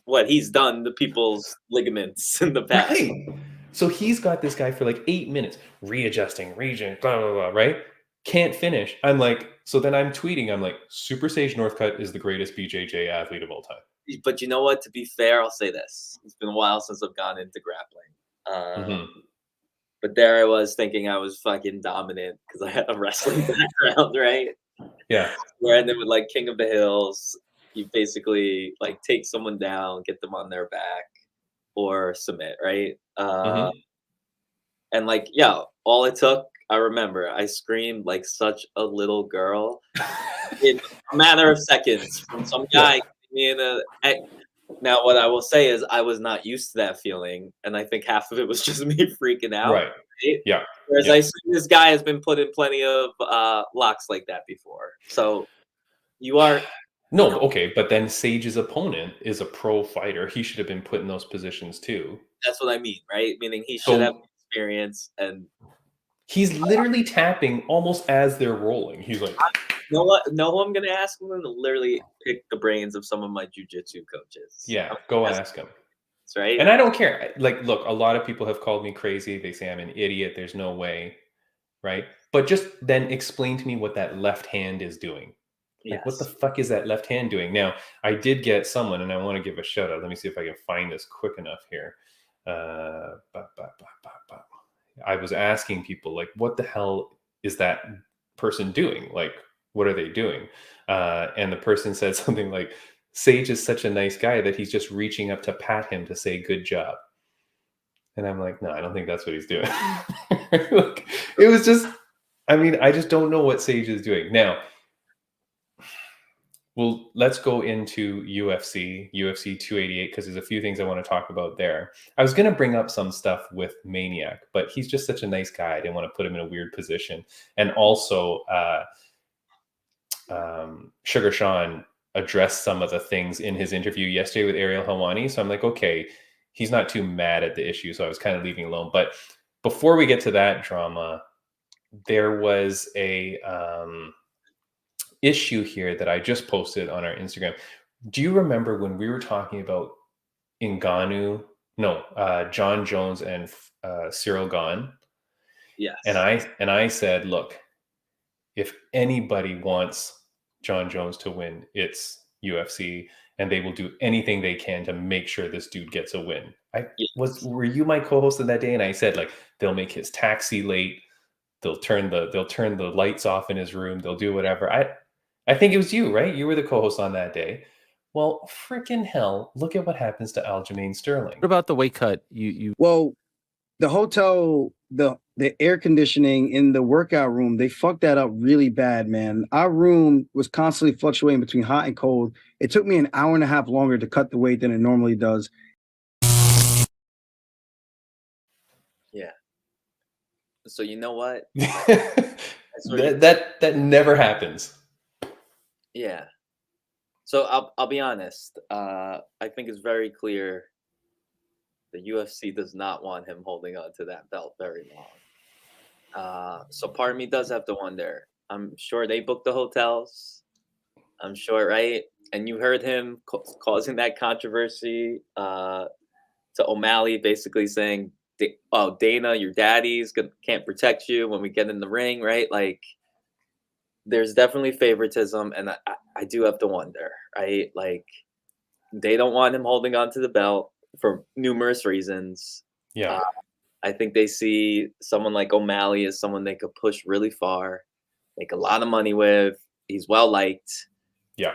what he's done to people's ligaments in the past. Right. So he's got this guy for like 8 minutes, readjusting, blah, blah, blah, right? Can't finish. I'm like, so then I'm tweeting, I'm like, Super Sage Northcutt is the greatest BJJ athlete of all time. But you know what? To be fair, I'll say this. It's been a while since I've gone into grappling. But there I was thinking I was fucking dominant because I had a wrestling background, right? Yeah. Where then with like King of the Hills, you basically like take someone down, get them on their back, or submit, right? And like, all it took, I remember, I screamed like such a little girl in a matter of seconds from some guy me in a. Now, what I will say is I was not used to that feeling, and I think half of it was just me freaking out. Right. Yeah. Whereas I see this guy has been put in plenty of locks like that before. So you are. No, okay, but then Sage's opponent is a pro fighter. He should have been put in those positions too. That's what I mean, right? Meaning he should have experience, and he's literally tapping almost as they're rolling. He's like, you know what? No, I'm going to ask him to literally pick the brains of some of my jiu-jitsu coaches. Yeah, go ask him. That's right. And I don't care. Like, look, a lot of people have called me crazy. They say I'm an idiot. There's no way, right? But just then explain to me what that left hand is doing. Like, what the fuck is that left hand doing? Now, I did get someone, and I want to give a shout out. Let me see if I can find this quick enough here. I was asking people, like, what the hell is that person doing? Like, what are they doing? And the person said something like, Sage is such a nice guy that he's just reaching up to pat him to say good job. And I'm like, no, I don't think that's what he's doing. Look, it was just, I mean, I just don't know what Sage is doing. Now, well, let's go into UFC 288, because there's a few things I want to talk about there. I was going to bring up some stuff with Maniac, but he's just such a nice guy. I didn't want to put him in a weird position. And also, Sugar Sean addressed some of the things in his interview yesterday with Ariel Helwani. So I'm like, okay, he's not too mad at the issue. So I was kind of leaving alone. But before we get to that drama, there was a issue here that I just posted on our Instagram. Do you remember when we were talking about Ngannou? No, John Jones and Cyril Gane. Yes. And I said, look, if anybody wants John Jones to win, it's UFC, and they will do anything they can to make sure this dude gets a win. Were you my co-host in that day? And I said, like, they'll make his taxi late, they'll turn the lights off in his room, they'll do whatever. I think it was you, right? You were the co-host on that day. Well, freaking hell, look at what happens to Aljamain Sterling. What about the weight cut? You Well, the hotel, the air conditioning in the workout room, they fucked that up really bad, man. Our room was constantly fluctuating between hot and cold. It took me an hour and a half longer to cut the weight than it normally does. Yeah. So you know what? that never happens. Yeah. So I'll be honest. I think it's very clear the UFC does not want him holding on to that belt very long. So part of me does have to wonder. I'm sure they booked the hotels. I'm sure, right? And you heard him causing that controversy to O'Malley, basically saying, "Oh, Dana, your daddy's can't protect you when we get in the ring," right? Like, there's definitely favoritism, and I do have to wonder, right? Like, they don't want him holding on to the belt for numerous reasons. Yeah. I think they see someone like O'Malley as someone they could push really far, make a lot of money with. He's well liked. Yeah.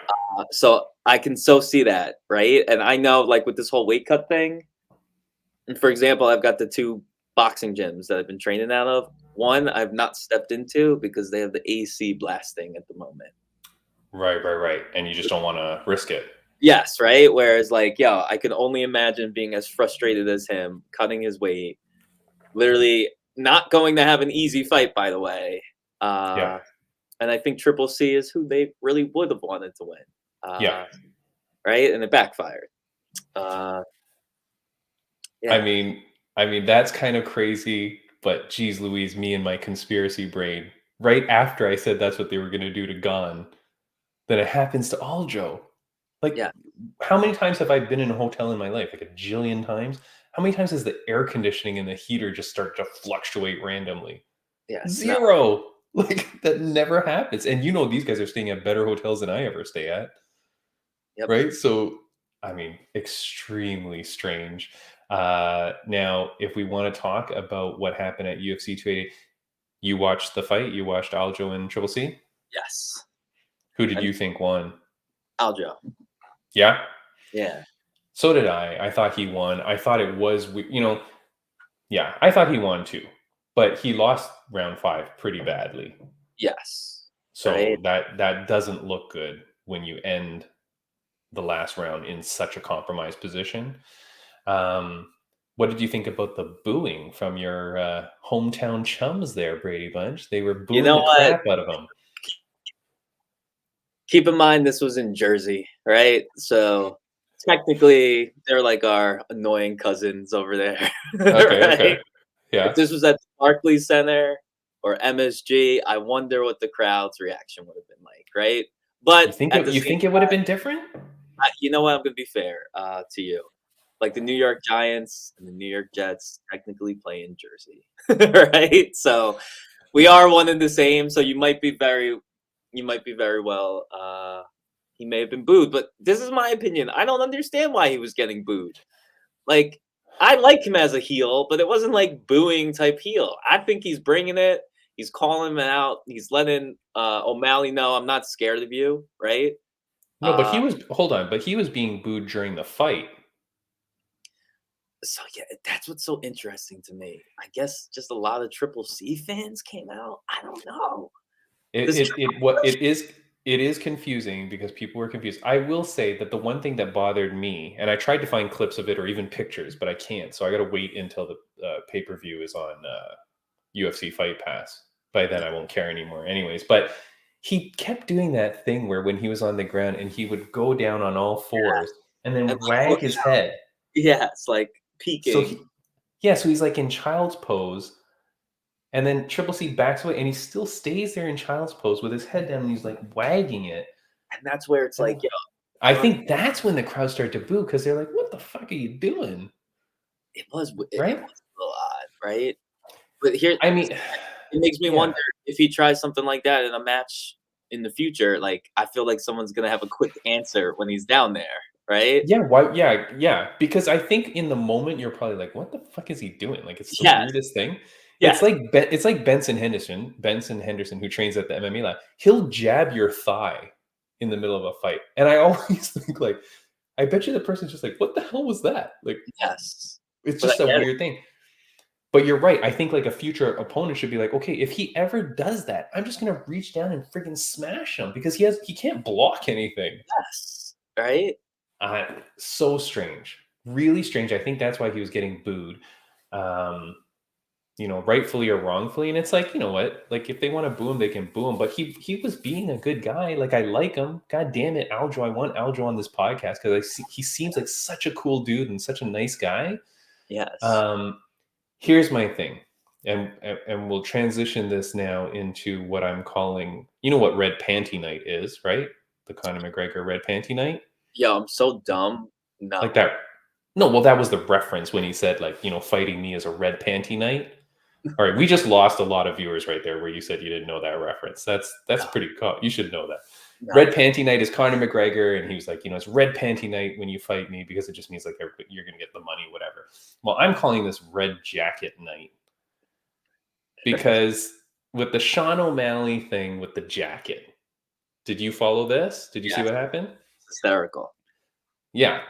So I can so see that, right? And I know, like, with this whole weight cut thing, and for example, I've got the 2 boxing gyms that I've been training out of. One I've not stepped into because they have the AC blasting at the moment. Right. And you just don't want to risk it. Yes, right? Whereas, like, I can only imagine being as frustrated as him, cutting his weight, literally not going to have an easy fight, by the way. Yeah. And I think Triple C is who they really would have wanted to win. Yeah. Right? And it backfired. Yeah. I mean, that's kind of crazy, but geez Louise, me and my conspiracy brain, right after I said that's what they were going to do to Gane, then it happens to Aljo. Like, how many times have I been in a hotel in my life? Like a jillion times. How many times does the air conditioning and the heater just start to fluctuate randomly? Yeah. 0. Like, that never happens. And these guys are staying at better hotels than I ever stay at. Yep. Right? So, I mean, extremely strange. Now, if we want to talk about what happened at UFC 288, you watched the fight? You watched Aljo and Triple C? Yes. Who did you think won? Aljo. Yeah? Yeah. So did I. I thought he won. I thought it was, I thought he won too. But he lost round 5 pretty badly. Yes. So right? that doesn't look good when you end the last round in such a compromised position. What did you think about the booing from your hometown chums there, Brady Bunch? They were booing the crap out of him. Keep in mind, this was in Jersey, right? So technically, they're like our annoying cousins over there. Okay, right? okay. Yeah. If this was at the Barclays Center or MSG, I wonder what the crowd's reaction would have been like, right? But you think it would have been different? You know what? I'm going to be fair to you. Like, the New York Giants and the New York Jets technically play in Jersey, right? So we are one and the same. So you might be very well. He may have been booed, but this is my opinion. I don't understand why he was getting booed. Like, I like him as a heel, but it wasn't like booing type heel. I think he's bringing it. He's calling him out. He's letting O'Malley know, I'm not scared of you, right? No, but he was being booed during the fight. So yeah, that's what's so interesting to me. I guess just a lot of Triple C fans came out. I don't know. It is confusing because people were confused. I will say that the one thing that bothered me, and I tried to find clips of it or even pictures, but I can't. So I got to wait until the pay-per-view is on UFC Fight Pass. By then I won't care anymore anyways. But he kept doing that thing where when he was on the ground and he would go down on all fours and then wag his head. Yeah, it's like peeking. So he's like in child's pose. And then Triple C backs away, and he still stays there in child's pose with his head down, and he's like wagging it. And that's where it's like, yo. I think that's when the crowd started to boo because they're like, "What the fuck are you doing?" It was Right? a little odd, right? But here, I mean, it makes me wonder if he tries something like that in a match in the future. Like, I feel like someone's gonna have a quick answer when he's down there, right? Yeah, why? Yeah. Because I think in the moment you're probably like, "What the fuck is he doing?" Like, it's the weirdest thing. Yes. It's like Benson Henderson, who trains at the MMA lab. He'll jab your thigh in the middle of a fight, and I always think like, I bet you the person's just like, "What the hell was that?" Like, Yes. it's But just a weird thing. But you're right. I think like a future opponent should be like, okay, if he ever does that, I'm just gonna reach down and friggin' smash him because he can't block anything. Yes. Right? So strange. Really strange. I think that's why he was getting booed. Rightfully or wrongfully. And it's like, you know what? Like if they want to boo him, they can boo him. But he was being a good guy. Like I like him. God damn it, Aljo. I want Aljo on this podcast because he seems like such a cool dude and such a nice guy. Yes. Here's my thing, and we'll transition this now into what I'm calling, you know what Red Panty Night is, right? The Conor McGregor Red Panty Night. Yo, I'm so dumb. No. Like that. No, well, that was the reference when he said, like, fighting me is a red panty night. All right, we just lost a lot of viewers right there where you said you didn't know that reference. That's pretty cool. You should know that. No. Red Panty Night is Conor McGregor, and he was like, it's Red Panty Night when you fight me because it just means like you're going to get the money, whatever. Well, I'm calling this Red Jacket Night because with the Sean O'Malley thing with the jacket, did you follow this? Did you see what happened? Hysterical. Yeah,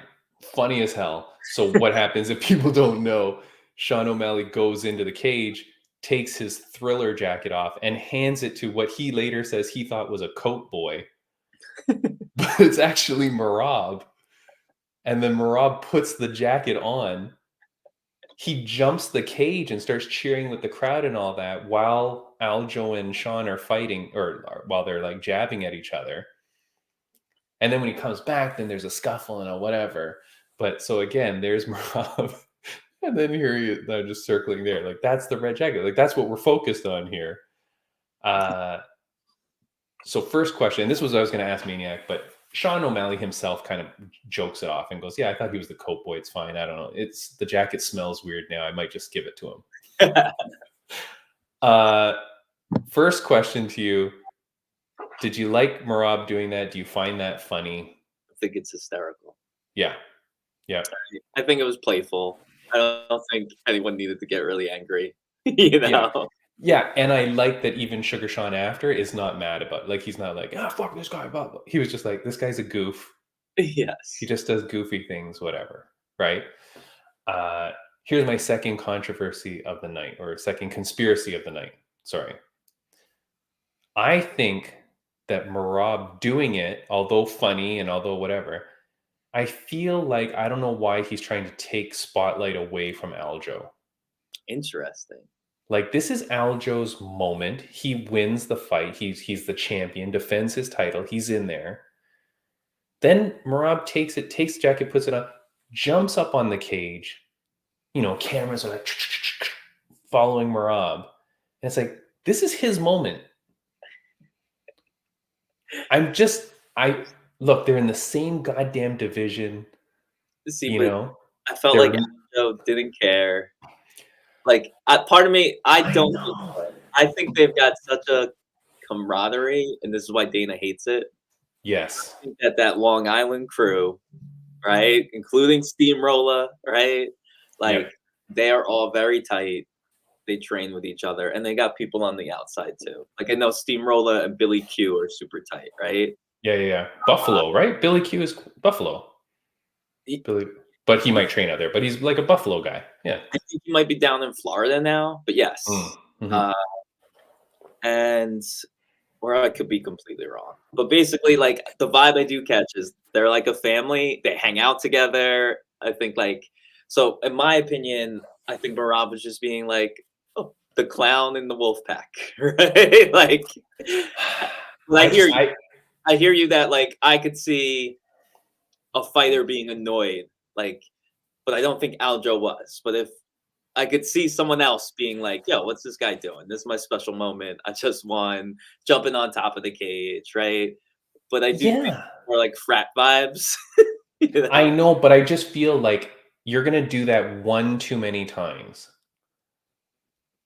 funny as hell. So what happens if people don't know? Sean O'Malley goes into the cage, takes his Thriller jacket off, and hands it to what he later says he thought was a coat boy. But it's actually Merab. And then Merab puts the jacket on. He jumps the cage and starts cheering with the crowd and all that while Aljo and Sean are fighting, or while they're like jabbing at each other. And then when he comes back, then there's a scuffle and a whatever. But so again, there's Merab. And then here he is, just circling there. Like, that's the red jacket. Like, that's what we're focused on here. So first question, and this was what I was going to ask Maniac, but Sean O'Malley himself kind of jokes it off and goes, yeah, I thought he was the coat boy. It's fine. I don't know. The jacket smells weird now. I might just give it to him. First question to you. Did you like Merab doing that? Do you find that funny? I think it's hysterical. Yeah. I think it was playful. I don't think anyone needed to get really angry, Yeah, and I like that even Sugar Sean after is not mad about it. Like, he's not like, fuck this guy. Blah, blah. He was just like, this guy's a goof. Yes. He just does goofy things, whatever, right? Here's my second controversy of the night, or second conspiracy of the night. Sorry. I think that Merab doing it, although funny and although whatever, I feel like, I don't know why he's trying to take spotlight away from Aljo. Interesting. Like, this is Aljo's moment. He wins the fight. He's the champion, defends his title. He's in there. Then Merab takes the jacket, puts it on, jumps up on the cage. Cameras are like following Merab. And it's like, this is his moment. Look, they're in the same goddamn division. See, I felt like Aljo didn't care. Like, part of me, I don't. I think they've got such a camaraderie, and this is why Dana hates it. Yes. I think that Long Island crew, right, including Steamroller, right, like they are all very tight. They train with each other, and they got people on the outside too. Like, I know Steamroller and Billy Q are super tight, right? Yeah. Buffalo, right? Billy Q is Buffalo. Billy. But he might train out there. But he's like a Buffalo guy. Yeah. I think he might be down in Florida now. But yes. Mm-hmm. Or I could be completely wrong. But basically, like, the vibe I do catch is they're like a family. They hang out together. I think, like, so in my opinion, I think Merab was just being like, oh, the clown in the wolf pack, right? Like, I hear you that, like, I could see a fighter being annoyed, like, but I don't think Aljo was. But if I could see someone else being like, "Yo, what's this guy doing? This is my special moment. I just won, jumping on top of the cage, right?" But I do think Yeah. more like frat vibes. You know? I know, but I just feel like you're gonna do that one too many times.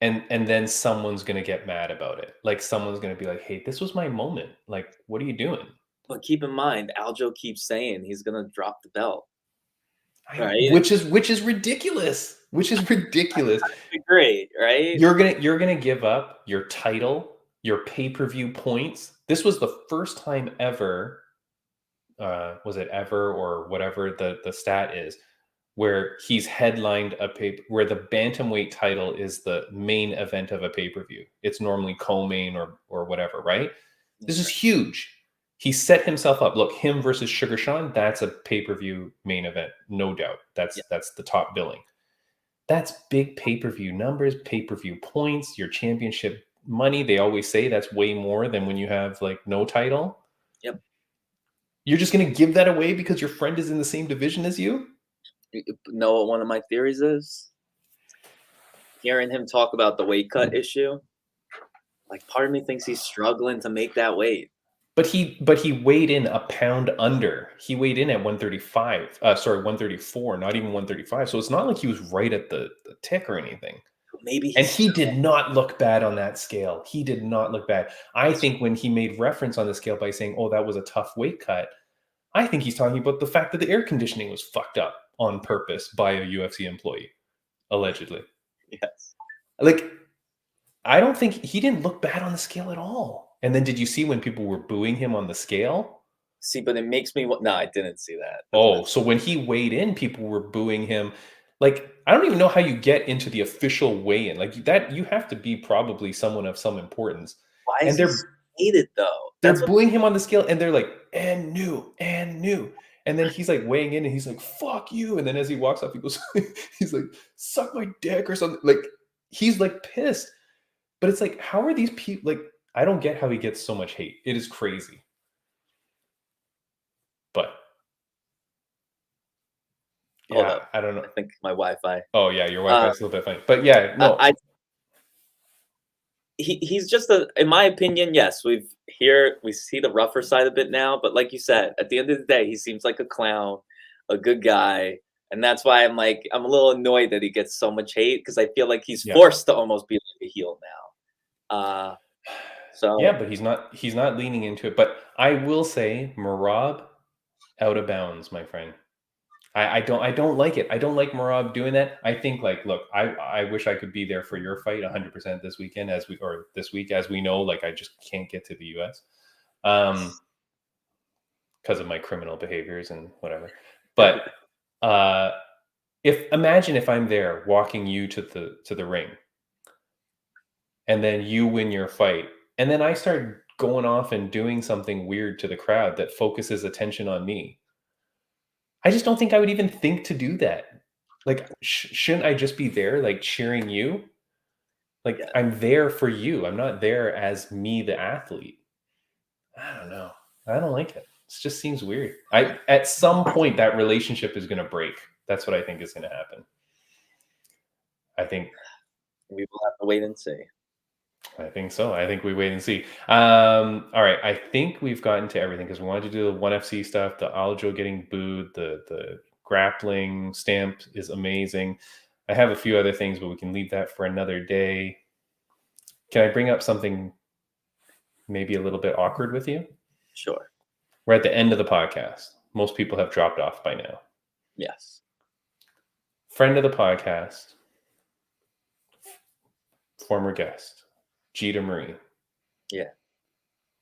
And then someone's gonna get mad about it. Like someone's gonna be like, "Hey, this was my moment. Like, what are you doing?" But keep in mind, Aljo keeps saying he's gonna drop the belt, right? Which is ridiculous. Which is ridiculous. Great, right? You're gonna give up your title, your pay-per-view points. This was the first time ever, was it ever or whatever the stat is, where he's headlined a where the bantamweight title is the main event of a pay-per-view. It's normally co-main or whatever, right? This is huge. He set himself up. Look, him versus Sugar Sean, that's a pay-per-view main event, no doubt. Yeah. That's the top billing. That's big pay-per-view numbers, pay-per-view points, your championship money. They always say that's way more than when you have like no title. Yep. You're just going to give that away because your friend is in the same division as you? You know what one of my theories is? Hearing him talk about the weight cut issue, like part of me thinks he's struggling to make that weight. But he weighed in a pound under. He weighed in at 135. 134, not even 135. So it's not like he was right at the tick or anything. Maybe And he did not look bad on that scale. He did not look bad. I think when he made reference on the scale by saying, "Oh, that was a tough weight cut," I think he's talking about the fact that the air conditioning was fucked up on purpose by a UFC employee, allegedly. Yes. Like, I don't think he didn't look bad on the scale at all. And then did you see when people were booing him on the scale? See, but it makes me no, I didn't see that. Oh, so when he weighed in, people were booing him. Like, I don't even know how you get into the official weigh-in. Like that, you have to be probably someone of some importance. Why And is he hated though? they're booing him on the scale, and they're like, and new. And then he's like weighing in, and he's like, "Fuck you." And then as he walks off, he goes, he's like, "Suck my dick" or something. Like, he's like pissed. But it's like, how are these people like? I don't get how he gets so much hate. It is crazy. But Hold yeah, up. I don't know. I think my Wi-Fi. Oh yeah, your Wi-Fi's a little bit funny. But yeah, no. He's just in my opinion, yes, we see the rougher side a bit now, but like you said, at the end of the day, he seems like a clown, a good guy, and that's why I'm a little annoyed that he gets so much hate because I feel like he's forced to almost be like a heel now. So yeah, but he's not leaning into it. But I will say, Merab, out of bounds, my friend. I don't like it. I don't like Merab doing that. I think like, look, I wish I could be there for your fight 100% this weekend this week, as we know, like I just can't get to the US because of my criminal behaviors and whatever. But imagine if I'm there walking you to the ring and then you win your fight and then I start going off and doing something weird to the crowd that focuses attention on me. I just don't think I would even think to do that. Like, shouldn't I just be there, like, cheering you? Like, yeah. I'm there for you. I'm not there as me, the athlete. I don't know. I don't like it. It just seems weird. At some point, that relationship is going to break. That's what I think is going to happen. I think we will have to wait and see. I think so. I think we wait and see. All right. I think we've gotten to everything because we wanted to do the ONE FC stuff, the Aljo getting booed, the grappling stamp is amazing. I have a few other things, but we can leave that for another day. Can I bring up something maybe a little bit awkward with you? Sure. We're at the end of the podcast. Most people have dropped off by now. Yes. Friend of the podcast, former guest, Gita Marie. Yeah.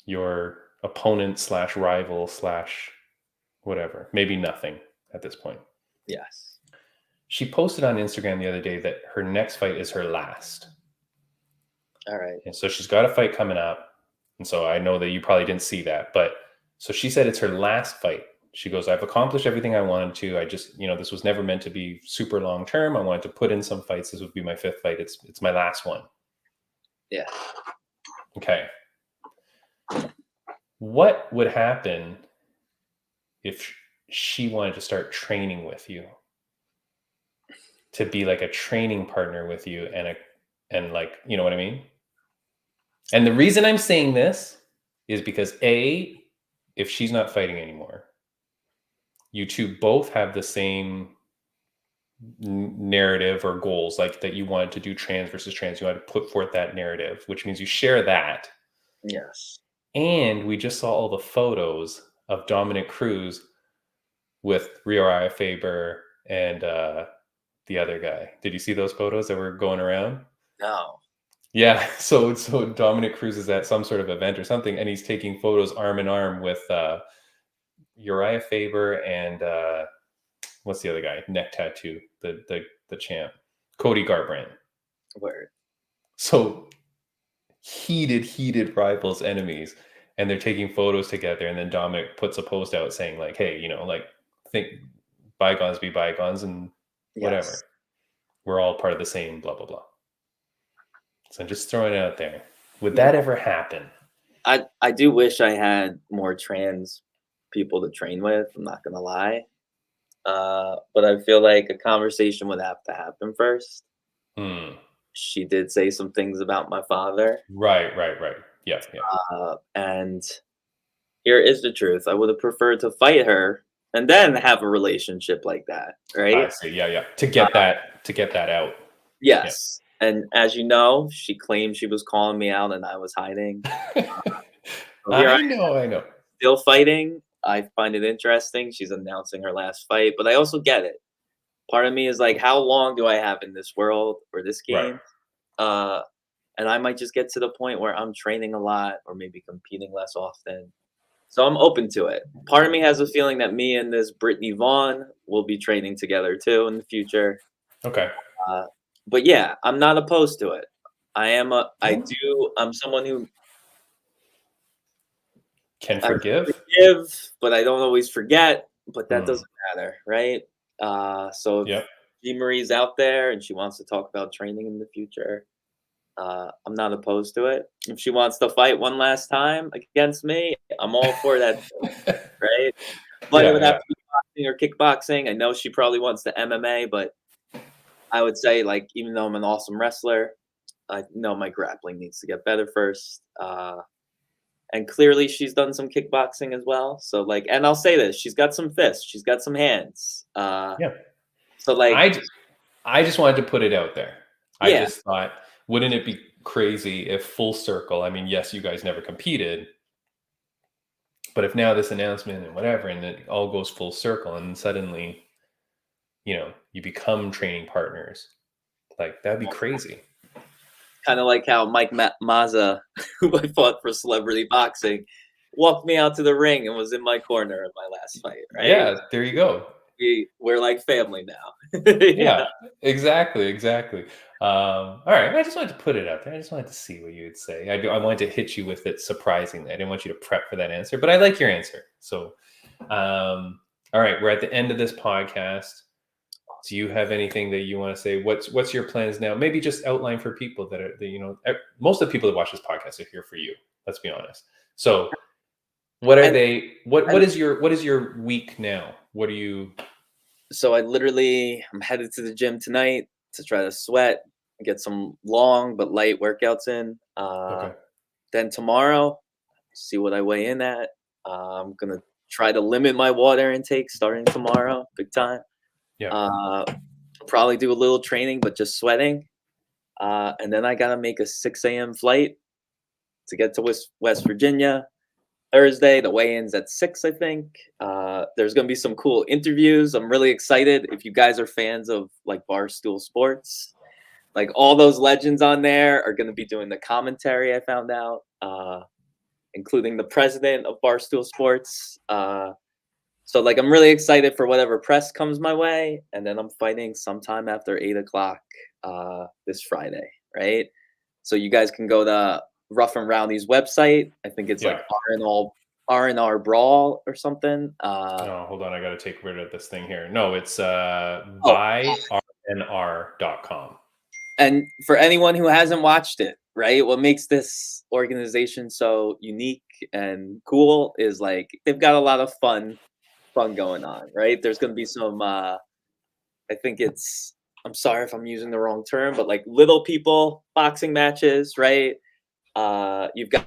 Your opponent / rival / whatever. Maybe nothing at this point. Yes. She posted on Instagram the other day that her next fight is her last. All right. And so she's got a fight coming up. And so I know that you probably didn't see that. But so she said it's her last fight. She goes, I've accomplished everything I wanted to. I just, this was never meant to be super long term. I wanted to put in some fights. This would be my 5th fight. It's my last one. Yeah. Okay. What would happen if she wanted to start training with you? to be like a training partner with you and like, you know what I mean? And the reason I'm saying this is because if she's not fighting anymore, you two both have the same narrative or goals, like that you wanted to do trans versus trans. You wanted to put forth that narrative, which means you share that. Yes. And we just saw all the photos of Dominic Cruz with Uriah Faber and the other guy. Did you see those photos that were going around? No. Yeah. So Dominic Cruz is at some sort of event or something, and he's taking photos arm in arm with Uriah Faber and what's the other guy? Neck tattoo, the champ, Cody Garbrandt. Word. So heated rivals, enemies, and they're taking photos together. And then Dominic puts a post out saying like, "Hey, you know, like think bygones be bygones and whatever. Yes. We're all part of the same blah blah blah." So I'm just throwing it out there. Would that ever happen? I do wish I had more trans people to train with. I'm not gonna lie, but I feel like a conversation would have to happen first. She did say some things about my father. Right. Yeah. And here is the truth. I would have preferred to fight her and then have a relationship like that, right? I see. Yeah. To get that out. Yes. Yeah. And as you know, she claimed she was calling me out and I was hiding. So I know. Still fighting. I find it interesting. She's announcing her last fight, but I also get it. Part of me is like, how long do I have in this world or this game? Right. And I might just get to the point where I'm training a lot or maybe competing less often. So I'm open to it. Part of me has a feeling that me and this Brittany Vaughn will be training together too in the future. Okay. But yeah, I'm not opposed to it. I'm someone who can forgive, but I don't always forget, but that doesn't matter, right? So if Jean Marie's out there and she wants to talk about training in the future, I'm not opposed to it. If she wants to fight one last time against me, I'm all for that, right? But it would have to be boxing or kickboxing. I know she probably wants the MMA, but I would say, like, even though I'm an awesome wrestler, I know my grappling needs to get better first. And clearly she's done some kickboxing as well. So like, and I'll say this, she's got some fists, she's got some hands. So like, I just wanted to put it out there. I just thought, wouldn't it be crazy if full circle, I mean, yes, you guys never competed, but if now this announcement and whatever, and it all goes full circle and suddenly, you know, you become training partners, like that'd be crazy. Kind of like how Mike Mazza, who I fought for celebrity boxing, walked me out to the ring and was in my corner in my last fight, right? Yeah, there you go. We're like family now. Yeah, exactly. All right, I just wanted to put it out there. I just wanted to see what you would say. I wanted to hit you with it surprisingly. I didn't want you to prep for that answer, but I like your answer. So, all right, we're at the end of this podcast. Do you have anything that you want to say? What's your plans now? Maybe just outline for people that most of the people that watch this podcast are here for you. Let's be honest. So, what are they? What is your week now? What are you? So I'm headed to the gym tonight to try to sweat, get some long but light workouts in. Okay. Then tomorrow, see what I weigh in at. I'm gonna try to limit my water intake starting tomorrow, big time. Yeah. Probably do a little training, but just sweating. And then I gotta make a 6 a.m. flight to get to West Virginia. Thursday, the weigh-in's at 6, I think. There's gonna be some cool interviews. I'm really excited. If you guys are fans of like Barstool Sports, like all those legends on there are gonna be doing the commentary. I found out, including the president of Barstool Sports. So like I'm really excited for whatever press comes my way, and then I'm fighting sometime after 8 o'clock this Friday, right? So you guys can go to Rough and Rowdy's website. I think it's like R&R Brawl or something. No, hold on, I got to take rid of this thing here. No, it's buyrnr.com. And for anyone who hasn't watched it, right? What makes this organization so unique and cool is like they've got a lot of fun going on, right? There's going to be some I think it's I'm sorry if I'm using the wrong term, but like little people boxing matches, right? You've got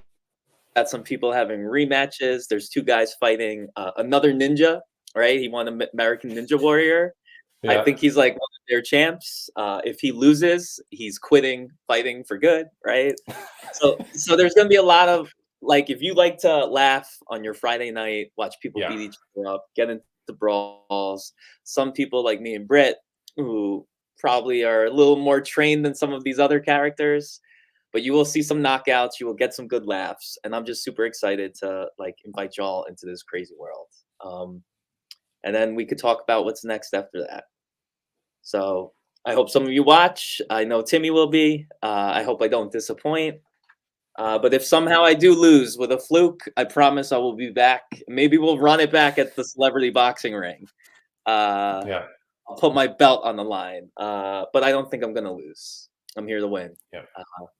some people having rematches. There's 2 guys fighting another ninja, right? He won American Ninja Warrior. I Yeah. think he's like one of their champs. If he loses, he's quitting fighting for good, right? So there's gonna be a lot of like if you like to laugh on your Friday night, watch people beat each other up, get into brawls. Some people like me and Britt, who probably are a little more trained than some of these other characters, but you will see some knockouts, you will get some good laughs, and I'm just super excited to like invite y'all into this crazy world. And then we could talk about what's next after that. So I hope some of you watch. I know Timmy will be. I hope I don't disappoint. But if somehow I do lose with a fluke, I promise I will be back. Maybe we'll run it back at the celebrity boxing ring. Yeah. I'll put my belt on the line. But I don't think I'm gonna lose. I'm here to win. Yeah.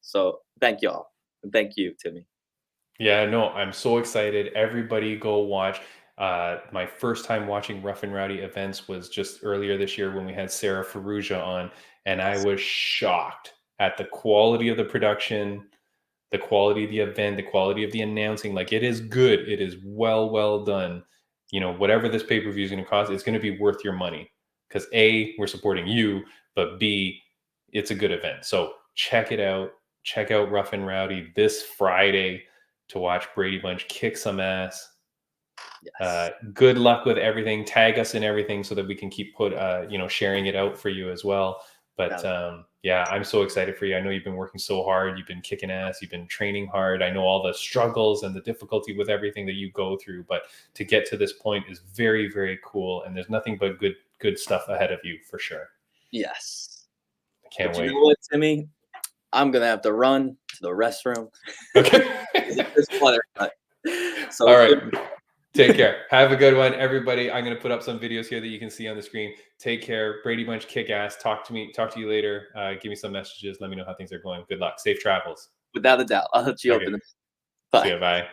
So thank y'all. And thank you, Timmy. Yeah, no, I'm so excited. Everybody go watch. My first time watching Rough and Rowdy events was just earlier this year when we had Sarah Ferrugia on, and I was shocked at the quality of the production, the quality of the event, the quality of the announcing. Like, it is good. It is well done. You know, whatever this pay-per-view is going to cost, it's going to be worth your money because A, we're supporting you, but B, it's a good event. So check it out. Check out Rough and Rowdy this Friday to watch Brady Bunch kick some ass. Yes. Good luck with everything. Tag us in everything so that we can keep sharing it out for you as well. But yeah, I'm so excited for you. I know you've been working so hard. You've been kicking ass. You've been training hard. I know all the struggles and the difficulty with everything that you go through, but to get to this point is very, very cool. And there's nothing but good stuff ahead of you for sure. Yes. I can't wait. You know what, Timmy? I'm gonna have to run to the restroom. Okay. So all right. Take care. Have a good one, everybody. I'm going to put up some videos here that you can see on the screen. Take care. Brady Bunch, kick ass. Talk to you later. Give me some messages. Let me know how things are going. Good luck. Safe travels. Without a doubt. I'll hit you up in a See ya. Bye.